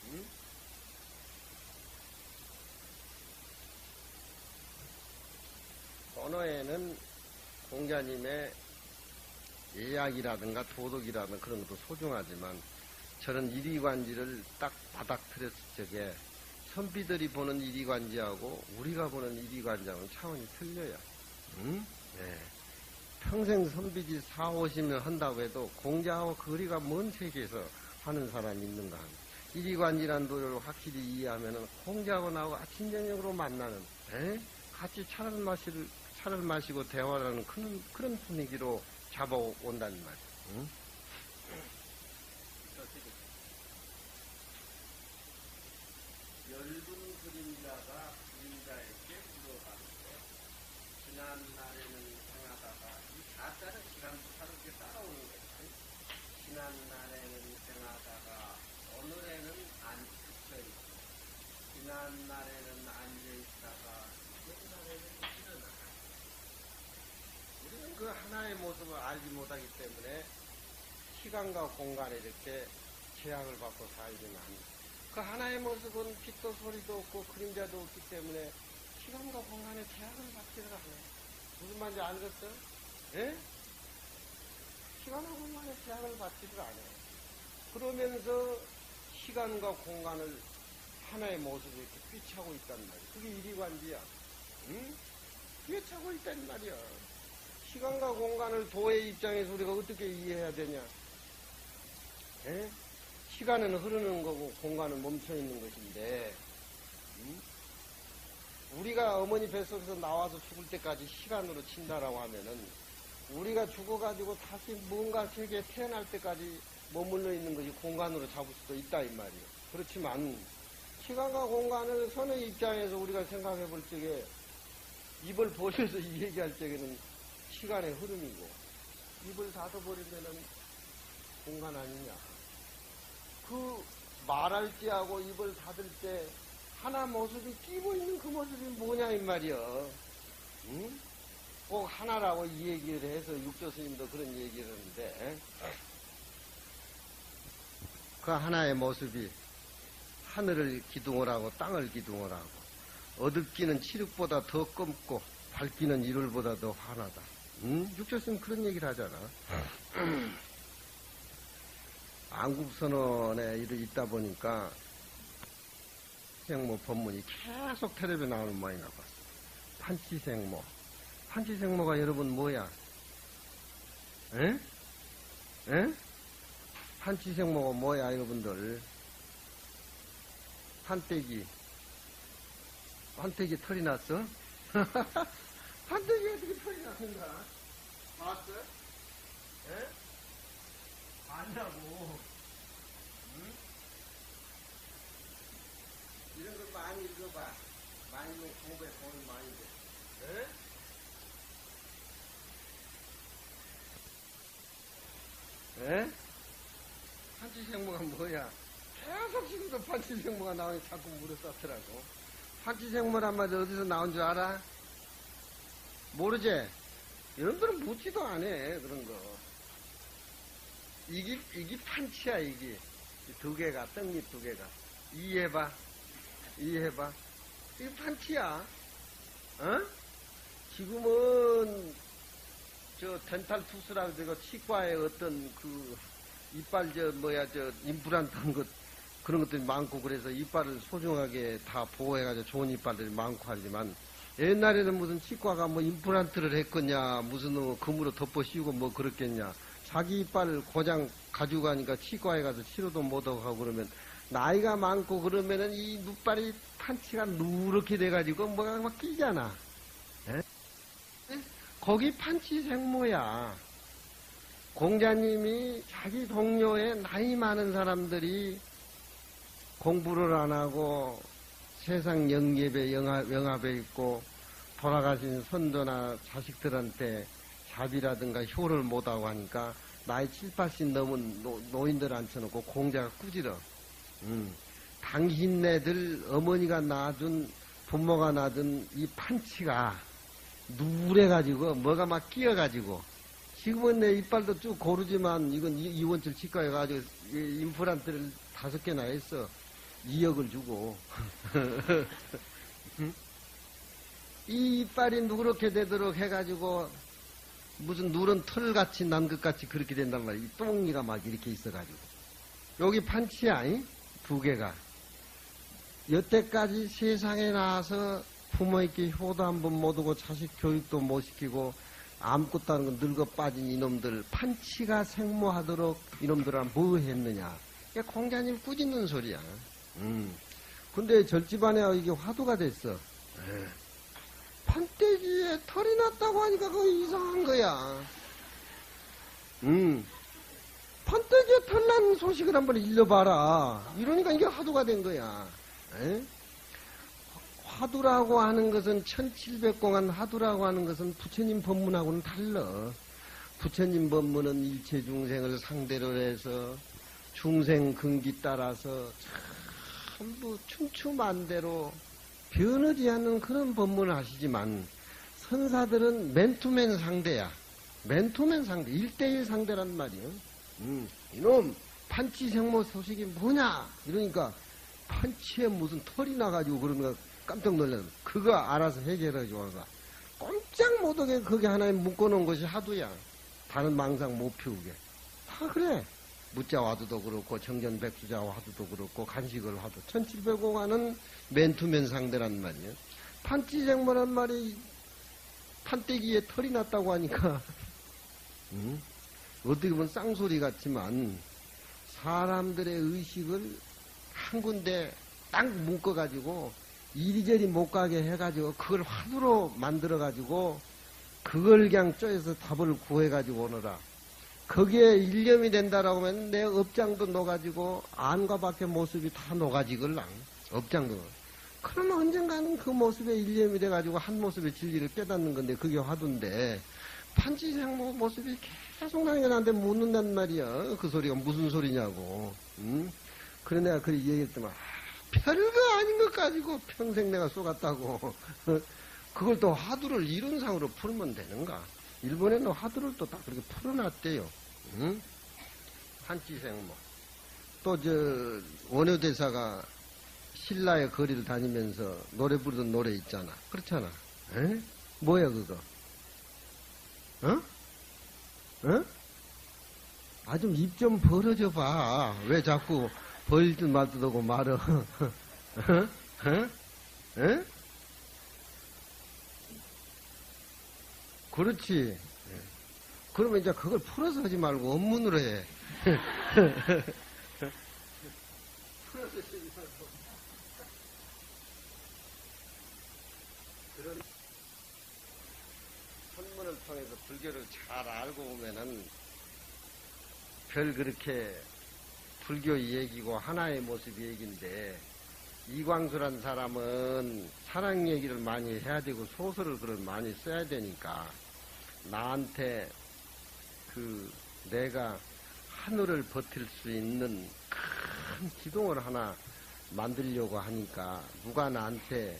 응? 언어에는 공자님의 예약이라든가 도덕이라든가 그런 것도 소중하지만 저는 이리관지를 딱 바닥뜨렸을 적에 선비들이 보는 이리관지하고 우리가 보는 이리관지하고는 차원이 틀려요. 응? 네. 평생 선비지 4, 50년 한다고 해도 공자하고 거리가 먼 세계에서 하는 사람이 있는가 하면 이리관지란 도를 확실히 이해하면 공자하고 나하고 아침 저녁으로 만나는 같이 차를 마시고 대화를 하는 그런 분위기로 잡아온다는 말이에요. 응? 엷은 그림자가 그림자에게 들어가는데 지난날에는 생하다가 이 가짜는 시간부터 이렇게 따라오는 거예요. 지난날에는 생하다가 오늘에는 안 붙여있고 지난날에는 앉아있다가 옛날에는 일어나. 우리는 그 하나의 모습을 알지 못하기 때문에 시간과 공간에 이렇게 제약을 받고 살지는 않습니다. 그 하나의 모습은 빛도 소리도 없고 그림자도 없기 때문에 시간과 공간에 제약을 받지를 않아요. 무슨 말인지 알겠어? 예? 시간과 공간에 제약을 받지를 않아요. 그러면서 시간과 공간을 하나의 모습에 이렇게 꿰차고 있단 말이야. 그게 이리관지야. 응? 꿰차고 있단 말이야. 시간과 공간을 도의 입장에서 우리가 어떻게 이해해야 되냐? 예? 시간은 흐르는 거고 공간은 멈춰 있는 것인데 우리가 어머니 뱃속에서 나와서 죽을 때까지 시간으로 친다라고 하면은 우리가 죽어가지고 다시 뭔가 세계에 태어날 때까지 머물러 있는 것이 공간으로 잡을 수도 있다 이 말이에요. 그렇지만 시간과 공간을 선의 입장에서 우리가 생각해 볼 적에 입을 벌려서 얘기할 적에는 시간의 흐름이고 입을 닫아버리면은 공간 아니냐. 그 말할 때하고 입을 닫을 때 하나 모습이 끼고 있는 그 모습이 뭐냐 이 말이여. 응? 꼭 하나라고 이 얘기를 해서 육조 스님도 그런 얘기를 하는데 그 하나의 모습이 하늘을 기둥을 하고 땅을 기둥을 하고 어둡기는 칠흑보다 더 검고 밝기는 일월보다 더 환하다. 응? 육조 스님 그런 얘기를 하잖아. 안국선언에 있다 보니까 생모 법문이 계속 텔레비에 나오는 모양인가 봤어. 판치생모. 판치생모가 여러분 뭐야? 에? 에? 판치생모가 뭐야 여러분들? 판때기 털이 났어? 판때기 어떻게 털이 났는가? 봤어? 에? 아니라고. 응? 이런 거 많이 읽어봐. 많이 공부에 도움이 많이 돼. 에? 한치생모가 뭐야? 계속 지금도 판치생모가 나오니 자꾸 물어쌌더라고. 판치생모란 말이 어디서 나온 줄 알아? 모르지? 여러분들은 묻지도 않아, 그런 거. 이게 판치야, 이게. 두 개가, 떡잎 두 개가. 이해해봐. 이해해봐. 이게 판치야. 어? 지금은, 덴탈 투스라고 그러고, 치과에 어떤 이빨, 임플란트 한 것, 그런 것들이 많고, 그래서 이빨을 소중하게 다 보호해가지고 좋은 이빨들이 많고 하지만, 옛날에는 무슨 치과가 뭐 임플란트를 했겠냐, 무슨 금으로 덮어 씌우고 뭐 그렇겠냐. 자기 이빨을 고장 가지고 가니까 치과에 가서 치료도 못하고 하고 그러면, 나이가 많고 그러면은 이 눈발이 판치가 누렇게 돼가지고 뭐가 막 끼잖아. 에? 거기 판치 생모야. 공자님이 자기 동료의 나이 많은 사람들이 공부를 안 하고 세상 영예에 영합에 있고 돌아가신 선조나 자식들한테 자비라든가 효를 못하고 하니까 나이 7, 80 넘은 노인들 앉혀놓고 공자가 꾸지러. 당신네들 어머니가 낳아준 부모가 낳아준 이 판치가 누래가지고 뭐가 막 끼어가지고 지금은 내 이빨도 쭉 고르지만 이건 이원철 치과에 가지고 임플란트를 5개나 했어. 2억을 주고. 이 이빨이 누렇게 되도록 해가지고 무슨 누런 털같이 난 것같이 그렇게 된단 말이야. 이 똥이가 막 이렇게 있어가지고. 여기 판치야, 두 개가. 여태까지 세상에 나와서 부모에게 효도 한 번 못 오고 자식 교육도 못 시키고 아무것도 하는 건 늙어 빠진 이놈들 판치가 생모하도록 이놈들아 뭐 했느냐. 이게 공자님 꾸짖는 소리야. 근데 절집안에 이게 화두가 됐어. 판때기에 털이 났다고 하니까 그거 이상한 거야. 판때기에 털 난 소식을 한번 읽어봐라. 이러니까 이게 화두가 된 거야. 에? 화두라고 하는 것은 1700공안 화두라고 하는 것은 부처님 법문하고는 달라. 부처님 법문은 일체 중생을 상대로 해서 중생 근기 따라서 전부 춤추만대로 변하지 않는 그런 법문을 하시지만 선사들은 맨투맨 상대야. 맨투맨 상대, 1대1 상대란 말이야. 이놈 판치생모 소식이 뭐냐? 이러니까 판치에 무슨 털이 나가지고 그러는 거 깜짝 놀라는 그거 알아서 해결해줘. 꼼짝 못하게 그게 하나에 묶어놓은 것이 하두야. 다른 망상 못 피우게. 다 그래. 무자 화두도 그렇고 정전백수자 화두도 그렇고 간식을 화두 1700공안은 맨투맨 상대란 말이야. 판치생모란 말이 판때기에 털이 났다고 하니까 어떻게 보면 쌍소리 같지만 사람들의 의식을 한 군데 딱 묶어가지고 이리저리 못 가게 해가지고 그걸 화두로 만들어가지고 그걸 그냥 쪼여서 답을 구해가지고 오너라. 거기에 일념이 된다라고 하면 내 업장도 녹아지고 안과 밖의 모습이 다 녹아지걸랑. 업장도. 그러면 언젠가는 그 모습에 일념이 돼가지고 한 모습의 진리를 깨닫는 건데 그게 화두인데 판치생모 모습이 계속 나한테 묻는단 말이야. 그 소리가 무슨 소리냐고. 그래 내가 그렇게 얘기했더만 별거 아닌 것 가지고 평생 내가 쏘갔다고. 그걸 또 화두를 이론상으로 풀면 되는가? 일본에는 화두를 또 다 그렇게 풀어놨대요. 응? 판치생모. 또 원효대사가 신라의 거리를 다니면서 노래 부르던 노래 있잖아. 그렇잖아. 에? 뭐야 그거? 어? 어? 아 좀 입 좀 벌어져 봐. 왜 자꾸 벌듯 말듯 하고 말어. 에? 그렇지. 그러면 이제 그걸 풀어서 하지 말고 원문으로 해. 풀어서 하지 말고. 그런 선문을 통해서 불교를 잘 알고 보면은 별 그렇게 불교 얘기고 하나의 모습 얘기인데 이광수란 사람은 사랑 얘기를 많이 해야 되고 소설을 그걸 많이 써야 되니까 나한테 내가 하늘을 버틸 수 있는 큰 기둥을 하나 만들려고 하니까 누가 나한테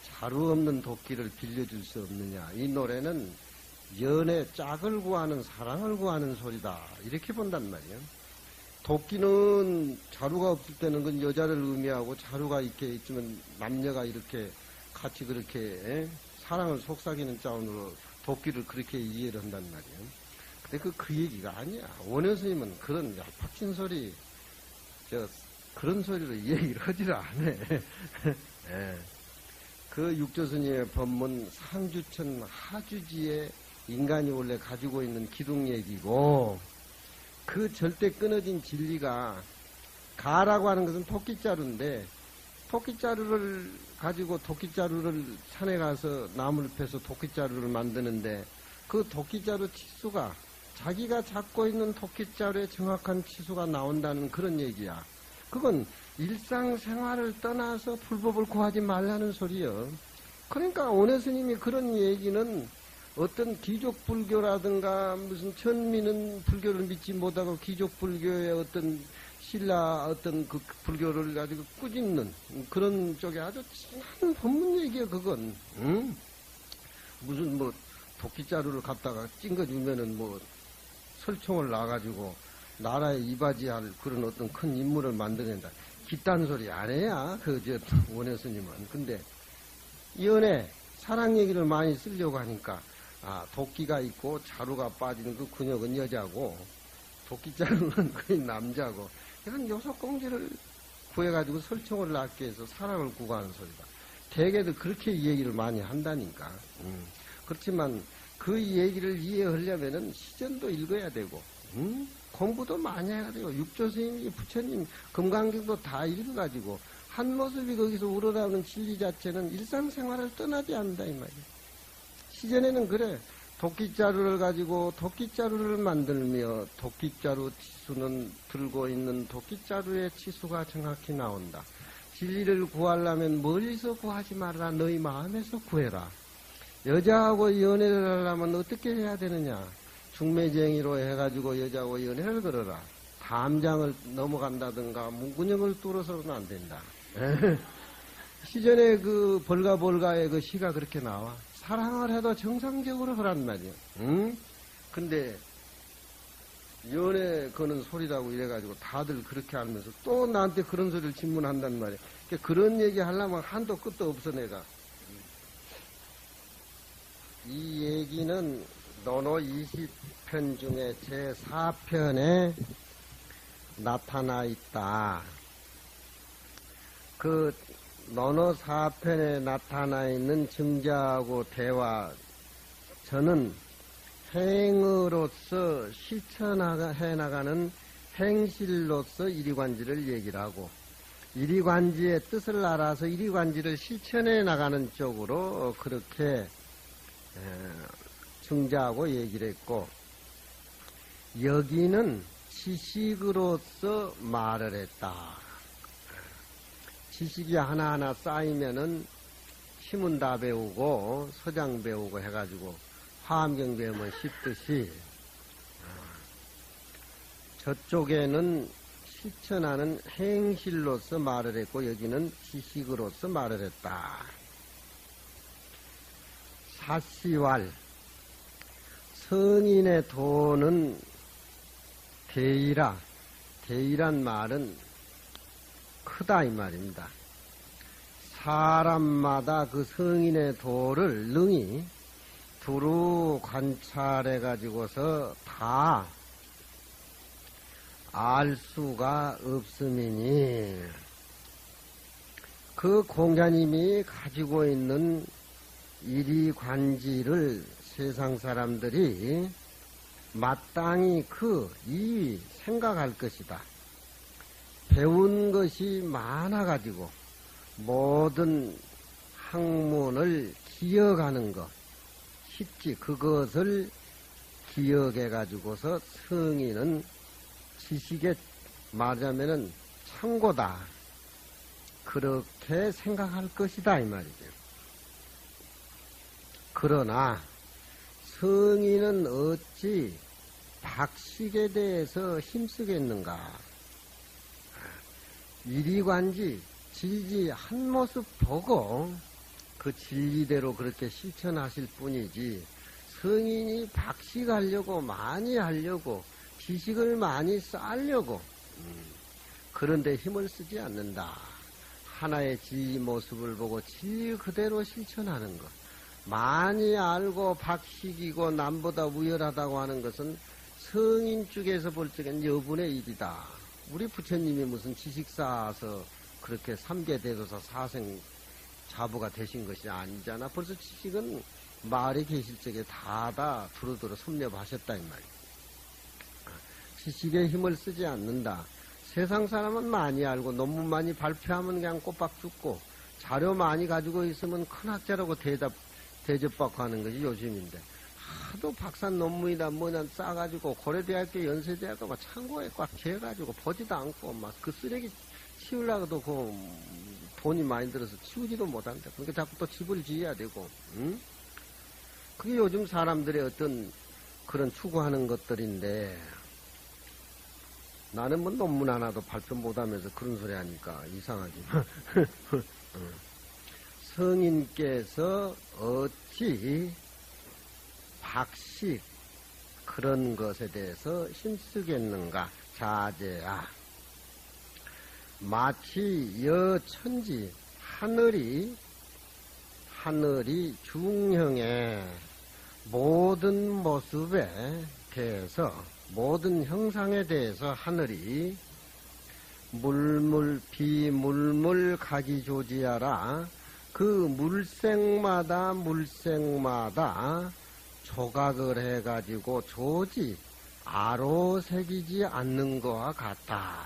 자루 없는 도끼를 빌려줄 수 없느냐. 이 노래는 연애 짝을 구하는 사랑을 구하는 소리다. 이렇게 본단 말이에요. 도끼는 자루가 없을 때는 그건 여자를 의미하고 자루가 이렇게 있으면 남녀가 이렇게 같이 그렇게 사랑을 속삭이는 차원으로 도끼를 그렇게 이해를 한단 말이에요. 근데 그 얘기가 아니야. 원효 스님은 그런 얄팍진 소리, 그런 소리로 얘기를 하지를 않아. 예. 그 육조스님의 법문 상주천 하주지에 인간이 원래 가지고 있는 기둥 얘기고, 그 절대 끊어진 진리가, 가라고 하는 것은 토끼자루인데, 토끼자루를 가지고 토끼자루를 산에 가서 나무를 패서 토끼자루를 만드는데, 그 토끼자루 치수가 자기가 잡고 있는 토끼자루의 정확한 치수가 나온다는 그런 얘기야. 그건 일상생활을 떠나서 불법을 구하지 말라는 소리요. 그러니까 원효 스님이 그런 얘기는 어떤 기족 불교라든가 무슨 천민은 불교를 믿지 못하고 기족 불교의 어떤 신라 어떤 그 불교를 가지고 꾸짖는 그런 쪽에 아주 진한 법문 얘기야 그건. 응? 무슨 뭐 도끼자루를 갖다가 찡겨주면은 뭐 설총을 놔가지고 나라에 이바지할 그런 어떤 큰 인물을 만들어낸다. 기딴 소리 안 해야 원효 스님은. 근데 연애 사랑 얘기를 많이 쓰려고 하니까 도끼가 있고 자루가 빠지는 그 근육은 여자고 도끼자루는 거의 남자고 이런 요소공지를 구해가지고 설총을 낳기 위해서 사랑을 구가하는 소리다. 대개도 그렇게 얘기를 많이 한다니까. 그렇지만 그 얘기를 이해하려면은 시전도 읽어야 되고, 공부도 많이 해야 되고, 육조스님, 부처님, 금강경도 다 읽어가지고, 한 모습이 거기서 우러나오는 진리 자체는 일상생활을 떠나지 않는다, 이 말이야. 시전에는 그래. 도끼자루를 가지고 도끼자루를 만들며, 도끼자루 치수는 들고 있는 도끼자루의 치수가 정확히 나온다. 진리를 구하려면 멀리서 구하지 말라. 너희 마음에서 구해라. 여자하고 연애를 하려면 어떻게 해야 되느냐? 중매쟁이로 해가지고 여자하고 연애를 걸어라. 담장을 넘어간다든가 문구녕을 뚫어서는 안 된다. 시전에 그 벌가벌가의 그 시가 그렇게 나와. 사랑을 해도 정상적으로 하란 말이야. 응? 근데 연애 거는 소리라고 이래가지고 다들 그렇게 하면서 또 나한테 그런 소리를 질문한단 말이야. 그러니까 그런 얘기 하려면 한도 끝도 없어 내가. 이 얘기는 논어 20편 중에 제4편에 나타나 있다. 그 논어 4편에 나타나 있는 증자하고 대화, 저는 행으로서 실천해 나가는 행실로서 이리관지를 얘기를 하고, 이리관지의 뜻을 알아서 이리관지를 실천해 나가는 쪽으로 그렇게 증자하고 얘기를 했고, 여기는 지식으로서 말을 했다. 지식이 하나하나 쌓이면은 시문 다 배우고 서장 배우고 해가지고 화엄경 배우면 쉽듯이 저쪽에는 실천하는 행실로서 말을 했고 여기는 지식으로서 말을 했다. 사시왈 성인의 도는 대의라. 대의란 말은 크다 이 말입니다. 사람마다 그 성인의 도를 능히 두루 관찰해 가지고서 다 알 수가 없음이니 그 공자님이 가지고 있는 이리관지를 세상 사람들이 마땅히 이 생각할 것이다. 배운 것이 많아가지고 모든 학문을 기억하는 것 쉽지. 그것을 기억해가지고서 성인은 지식에 말하자면은 참고다. 그렇게 생각할 것이다 이 말이죠. 그러나 성인은 어찌 박식에 대해서 힘쓰겠는가? 이리관지 진리 한 모습 보고 그 진리대로 그렇게 실천하실 뿐이지 성인이 박식하려고 많이 하려고 지식을 많이 쌓으려고 그런데 힘을 쓰지 않는다. 하나의 진리 모습을 보고 진리 그대로 실천하는 것. 많이 알고 박식이고 남보다 우열하다고 하는 것은 성인 쪽에서 볼 적엔 여분의 일이다. 우리 부처님이 무슨 지식 쌓아서 그렇게 3계 대도사 사생 자부가 되신 것이 아니잖아. 벌써 지식은 말에 계실 적에 다다 두루두루 섭렵하셨다 이 말이야. 지식에 힘을 쓰지 않는다. 세상 사람은 많이 알고 논문 많이 발표하면 그냥 꼬박 죽고 자료 많이 가지고 있으면 큰 학자라고 대접받고 하는 것이 요즘인데 하도 박사 논문이나 뭐냐 싸가지고 고려대학교 연세대학교 막 창고에 꽉 채워가지고 보지도 않고 막 그 쓰레기 치우려고도 그 돈이 많이 들어서 치우지도 못한다. 그러니까 자꾸 또 집을 지어야 되고, 응? 그게 요즘 사람들의 어떤 그런 추구하는 것들인데 나는 뭐 논문 하나도 발표 못하면서 그런 소리 하니까 이상하지만 성인께서 어찌 박식 그런 것에 대해서 힘쓰겠는가. 자제야. 마치 여천지 하늘이 중형의 모든 모습에 대해서 모든 형상에 대해서 하늘이 물물 비물물 가기조지하라. 그 물색마다 조각을 해가지고 조지 아로새기지 않는 것과 같다.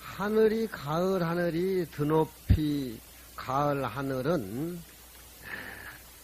하늘이 가을 하늘이 드높이 가을 하늘은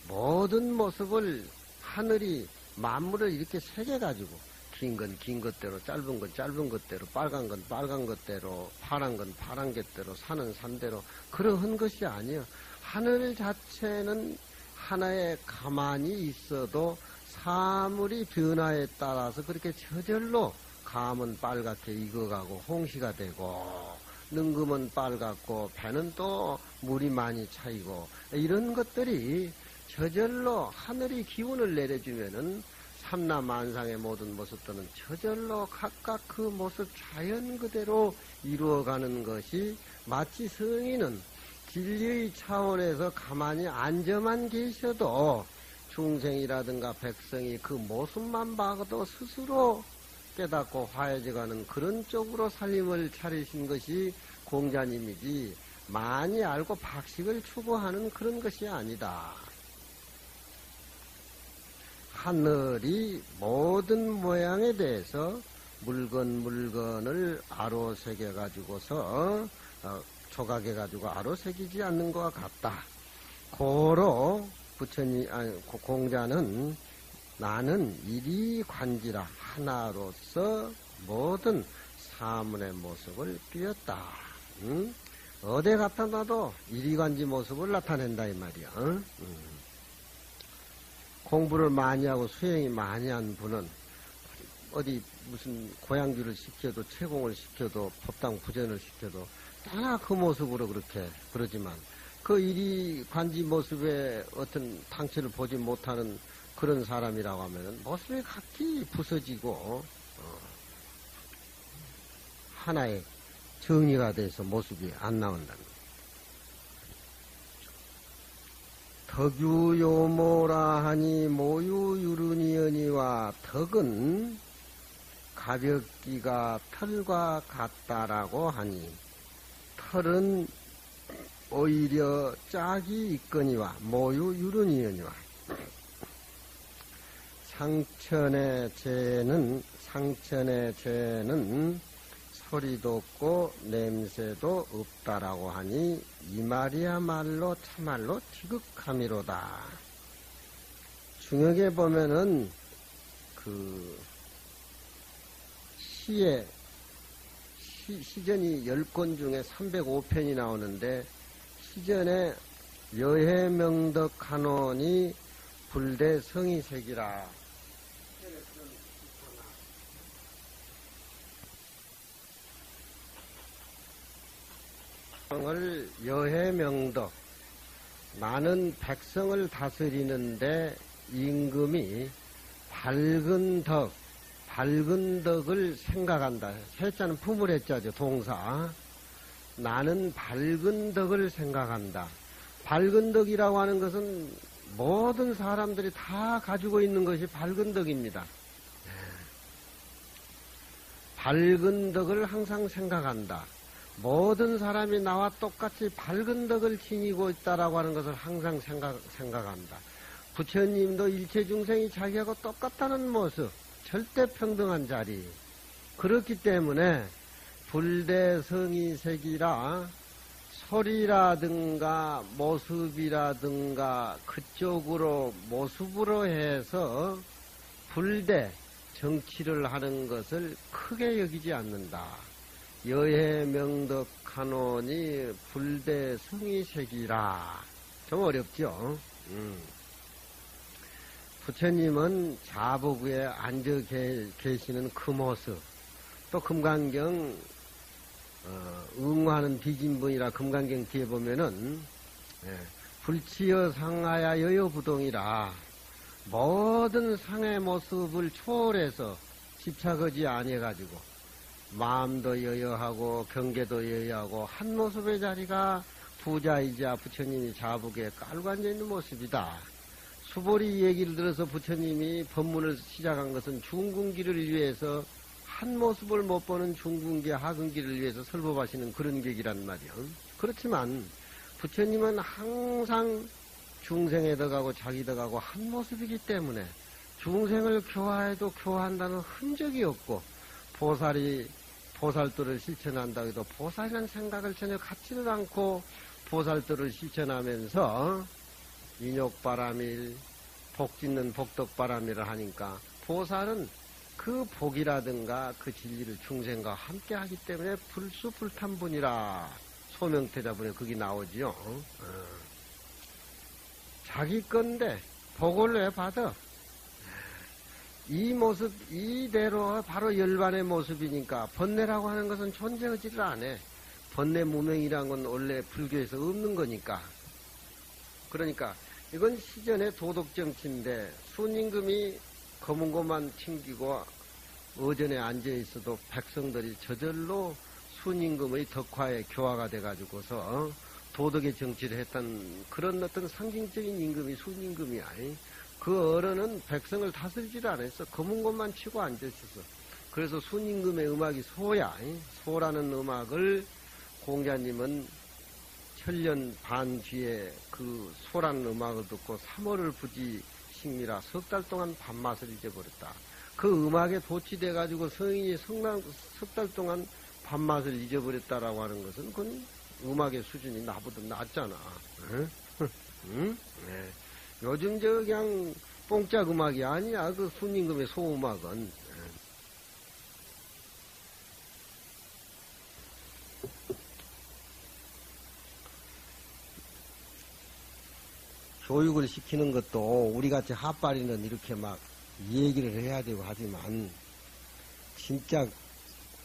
모든 모습을 하늘이 만물을 이렇게 새겨가지고 긴 건 긴 것대로 짧은 건 짧은 것대로 빨간 건 빨간 것대로 파란 건 파란 것대로 산은 산대로 그러한 것이 아니요. 하늘 자체는 하나에 가만히 있어도 사물이 변화에 따라서 그렇게 저절로 감은 빨갛게 익어가고 홍시가 되고 능금은 빨갛고 배는 또 물이 많이 차이고 이런 것들이 저절로 하늘이 기운을 내려주면은 삼라만상의 모든 모습들은 저절로 각각 그 모습 자연 그대로 이루어가는 것이 마치 성인은 진리의 차원에서 가만히 앉아만 계셔도 중생이라든가 백성이 그 모습만 봐도 스스로 깨닫고 화해져가는 그런 쪽으로 살림을 차리신 것이 공자님이지 많이 알고 박식을 추구하는 그런 것이 아니다. 하늘이 모든 모양에 대해서 물건을 아로새겨가지고서 조각해가지고 아로새기지 않는 것과 같다. 고로 공자는 나는 이리 관지라 하나로서 모든 사문의 모습을 띄었다. 응? 어디 갖다 놔도 이리 관지 모습을 나타낸다 이 말이야. 응? 공부를 많이 하고 수행이 많이 한 분은 어디 무슨 고양기를 시켜도 채공을 시켜도 법당 부전을 시켜도 다 그 모습으로 그렇게 그러지만 그 이리 관지 모습에 어떤 당체를 보지 못하는 그런 사람이라고 하면은 모습이 각기 부서지고 하나의 정리가 돼서 모습이 안 나온다는 거예요. 덕유요모라 하니 모유유르니언이와 덕은 가볍기가 털과 같다라고 하니 털은 오히려 짝이 있거니와 모유유르니언이와 상천의 죄는 소리도 없고 냄새도 없다라고 하니 이 말이야말로 참말로 티극함이로다. 중역에 보면은 그 시전이 10권 중에 305편이 나오는데 시전에 여해명덕 간원이 불대 성의색이라 을 여해명덕, 나는 백성을 다스리는데 임금이 밝은 덕을 생각한다. 해자는 품을 해자죠. 동사. 나는 밝은 덕을 생각한다. 밝은 덕이라고 하는 것은 모든 사람들이 다 가지고 있는 것이 밝은 덕입니다. 밝은 덕을 항상 생각한다. 모든 사람이 나와 똑같이 밝은 덕을 지니고 있다라고 하는 것을 항상 생각한다. 부처님도 일체 중생이 자기하고 똑같다는 모습, 절대 평등한 자리. 그렇기 때문에 불대성이색이라 소리라든가 모습이라든가 그쪽으로 모습으로 해서 불대 정치를 하는 것을 크게 여기지 않는다. 여해명덕하노니 불대성이색이라. 좀 어렵죠? 부처님은 자복위에 앉아 계시는 그 모습, 또 금강경 응화하는 비진분이라 금강경 뒤에 보면은 불치여 상하야 여여부동이라 모든 상의 모습을 초월해서 집착하지 아니해가지고 마음도 여여하고 경계도 여여하고 한 모습의 자리가 부자이자 부처님이 자복에 깔고 앉아있는 모습이다. 수보리 얘기를 들어서 부처님이 법문을 시작한 것은 중궁기를 위해서 한 모습을 못 보는 중궁기 하근기를 위해서 설법하시는 그런 격이란 말이요. 그렇지만 부처님은 항상 중생에 들어가고 자기 들어가고 한 모습이기 때문에 중생을 교화해도 교화한다는 흔적이 없고 보살도를 실천한다고 해도 보살이라는 생각을 전혀 갖지를 않고 보살도를 실천하면서 인욕바람일 복짓는 복덕바람일을 하니까 보살은 그 복이라든가 그 진리를 중생과 함께 하기 때문에 불수불탄분이라 소명태자분에 그게 나오지요. 자기 건데 복을 왜 받아? 이 모습 이대로 바로 열반의 모습이니까 번뇌라고 하는 것은 존재하지를 않아. 번뇌 무명이란 건 원래 불교에서 없는 거니까. 그러니까 이건 시전의 도덕정치인데 순임금이 검은 것만 챙기고 어전에 앉아있어도 백성들이 저절로 순임금의 덕화에 교화가 돼가지고서 도덕의 정치를 했던 그런 어떤 상징적인 임금이 순임금이야. 그 어른은 백성을 다스리지를 않았어. 검은 것만 치고 앉아있었어. 그래서 순임금의 음악이 소야. 소라는 음악을 공자님은 천년 반 뒤에 그 소라는 음악을 듣고 3월을 부지 식미라 석 달 동안 밥맛을 잊어버렸다. 그 음악에 도취돼가지고 성인이 석 달 동안 밥맛을 잊어버렸다라고 하는 것은 그건 음악의 수준이 나보다 낮잖아. 응? 응? 네. 요즘 저 그냥 뽕짝 음악이 아니야. 그 순임금의 소음악은. 교육을 시키는 것도 우리같이 핫바리는 이렇게 막 얘기를 해야 되고 하지만 진짜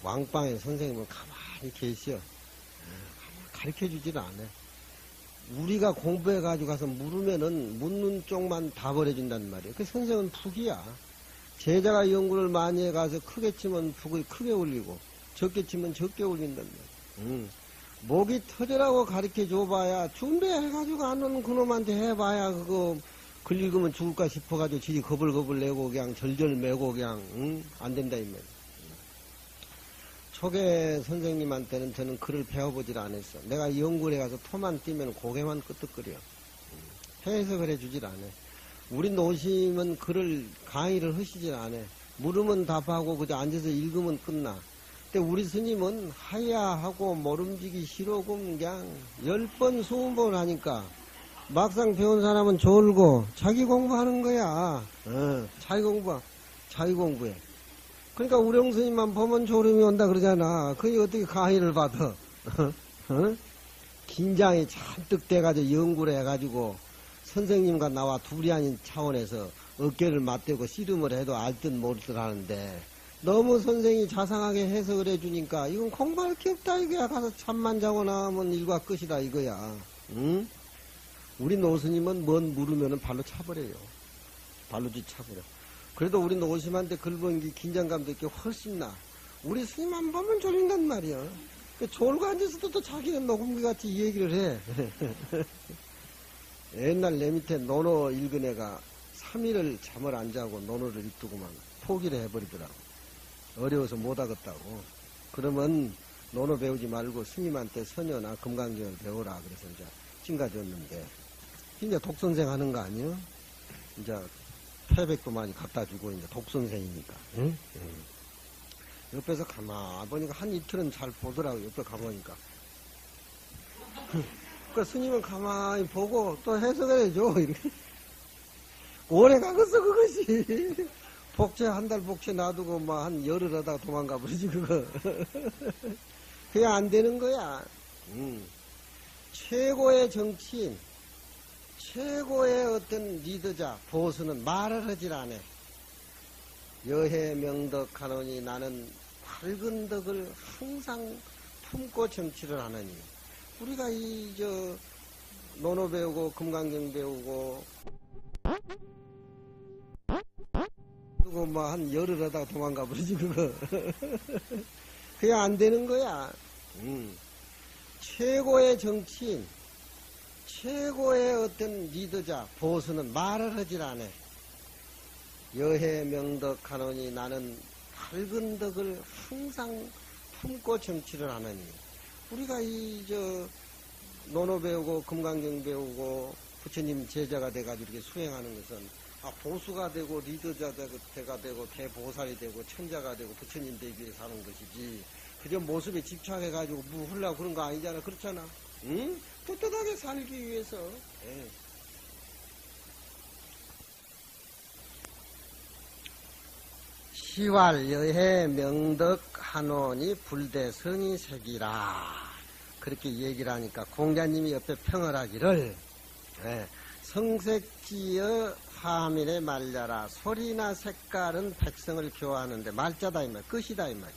왕방의 선생님은 가만히 계셔. 가르쳐주질 않아. 우리가 공부해가지고 가서 물으면은 묻는 쪽만 답을 해준단 말이야. 그 선생은 북이야. 제자가 연구를 많이 해가서 크게 치면 북을 크게 올리고 적게 치면 적게 올린단 말이야. 목이 터져라고 가르쳐 줘봐야 준비해가지고 안 오는 그놈한테 해봐야 그거 글 읽으면 죽을까 싶어가지고 지지 거불거불 내고 그냥 절절 매고 그냥 안 된다 이 말이야. 초계 선생님한테는 저는 글을 배워보질 않았어. 내가 연구를 해가서 토만 띄면 고개만 끄덕거려. 해석을 해주질 않아. 우리 노심은 글을 강의를 하시질 않아. 물으면 답하고 그저 앉아서 읽으면 끝나. 근데 우리 스님은 하야 하고 모름지기 싫어고 그냥 10번 20번 하니까 막상 배운 사람은 졸고 자기 공부하는 거야. 자기 공부해. 그러니까 우령 스님만 보면 졸음이 온다 그러잖아. 그게 어떻게 강의를 받아? 긴장이 잔뜩 돼가지고 연구를 해가지고 선생님과 나와 둘이 아닌 차원에서 어깨를 맞대고 씨름을 해도 알 듯 모를 듯 하는데 너무 선생이 자상하게 해석을 해주니까 이건 공부할 게 없다 이거야. 가서 잠만 자고 나면 일과 끝이다 이거야. 응? 우리 노스님은 뭔 물으면은 발로 차버려요. 발로 뒤차버려. 그래도 우리 노스님한테 글본 게 긴장감도 있게 훨씬 나. 우리 스님 한 번만 졸린단 말이야. 졸고 앉아서도 또 자기는 녹음기 같이 이 얘기를 해. 옛날 내 밑에 논어 읽은 애가 3일을 잠을 안 자고 논어를 읽두고만 포기를 해버리더라고. 어려워서 못하겠다고. 그러면 논어 배우지 말고 스님한테 선녀나 금강경을 배우라. 그래서 이제 찡가줬는데, 이제 독선생 하는 거 아니요? 이제 패백도 많이 갖다 주고, 이제 독선생이니까. 응? 옆에서 가만 보니까 한 이틀은 잘 보더라고. 옆에 가보니까. 그 스님은 가만히 보고 또 해석을 해줘. 이렇게. 오래 가겠어, 그것이. 복채, 한 달 복채 놔두고, 한 열흘 하다가 도망가 버리지, 그거. 그게 안 되는 거야. 최고의 정치인, 최고의 어떤 리더자, 보수는 말을 하질 않아. 여해 명덕하노니 나는 밝은 덕을 항상 품고 정치를 하느니. 우리가 논어 배우고, 금강경 배우고, 한 열흘 하다가 도망가 버리지, 그거. 그게 안 되는 거야. 최고의 정치인, 최고의 어떤 리더자, 보수는 말을 하질 않아. 여해 명덕하노니 나는 밝은 덕을 항상 품고 정치를 하느니. 우리가 논어 배우고, 금강경 배우고, 부처님 제자가 돼가지고 이렇게 수행하는 것은 보수가 되고 리더자가 되고 대보살이 되고 천자가 되고 부처님 되기 위해 사는 것이지, 그저 모습에 집착해가지고 뭐 하려고 그런 거 아니잖아. 그렇잖아. 응? 떳떳하게 살기 위해서. 예. 시활 여해 명덕 한원이 불대성이 색이라. 그렇게 얘기를 하니까 공자님이 옆에 평을 하기를, 성색지어 화밀에 말려라. 소리나 색깔은 백성을 교화하는데 말자다 이 말, 끝이다 이 말.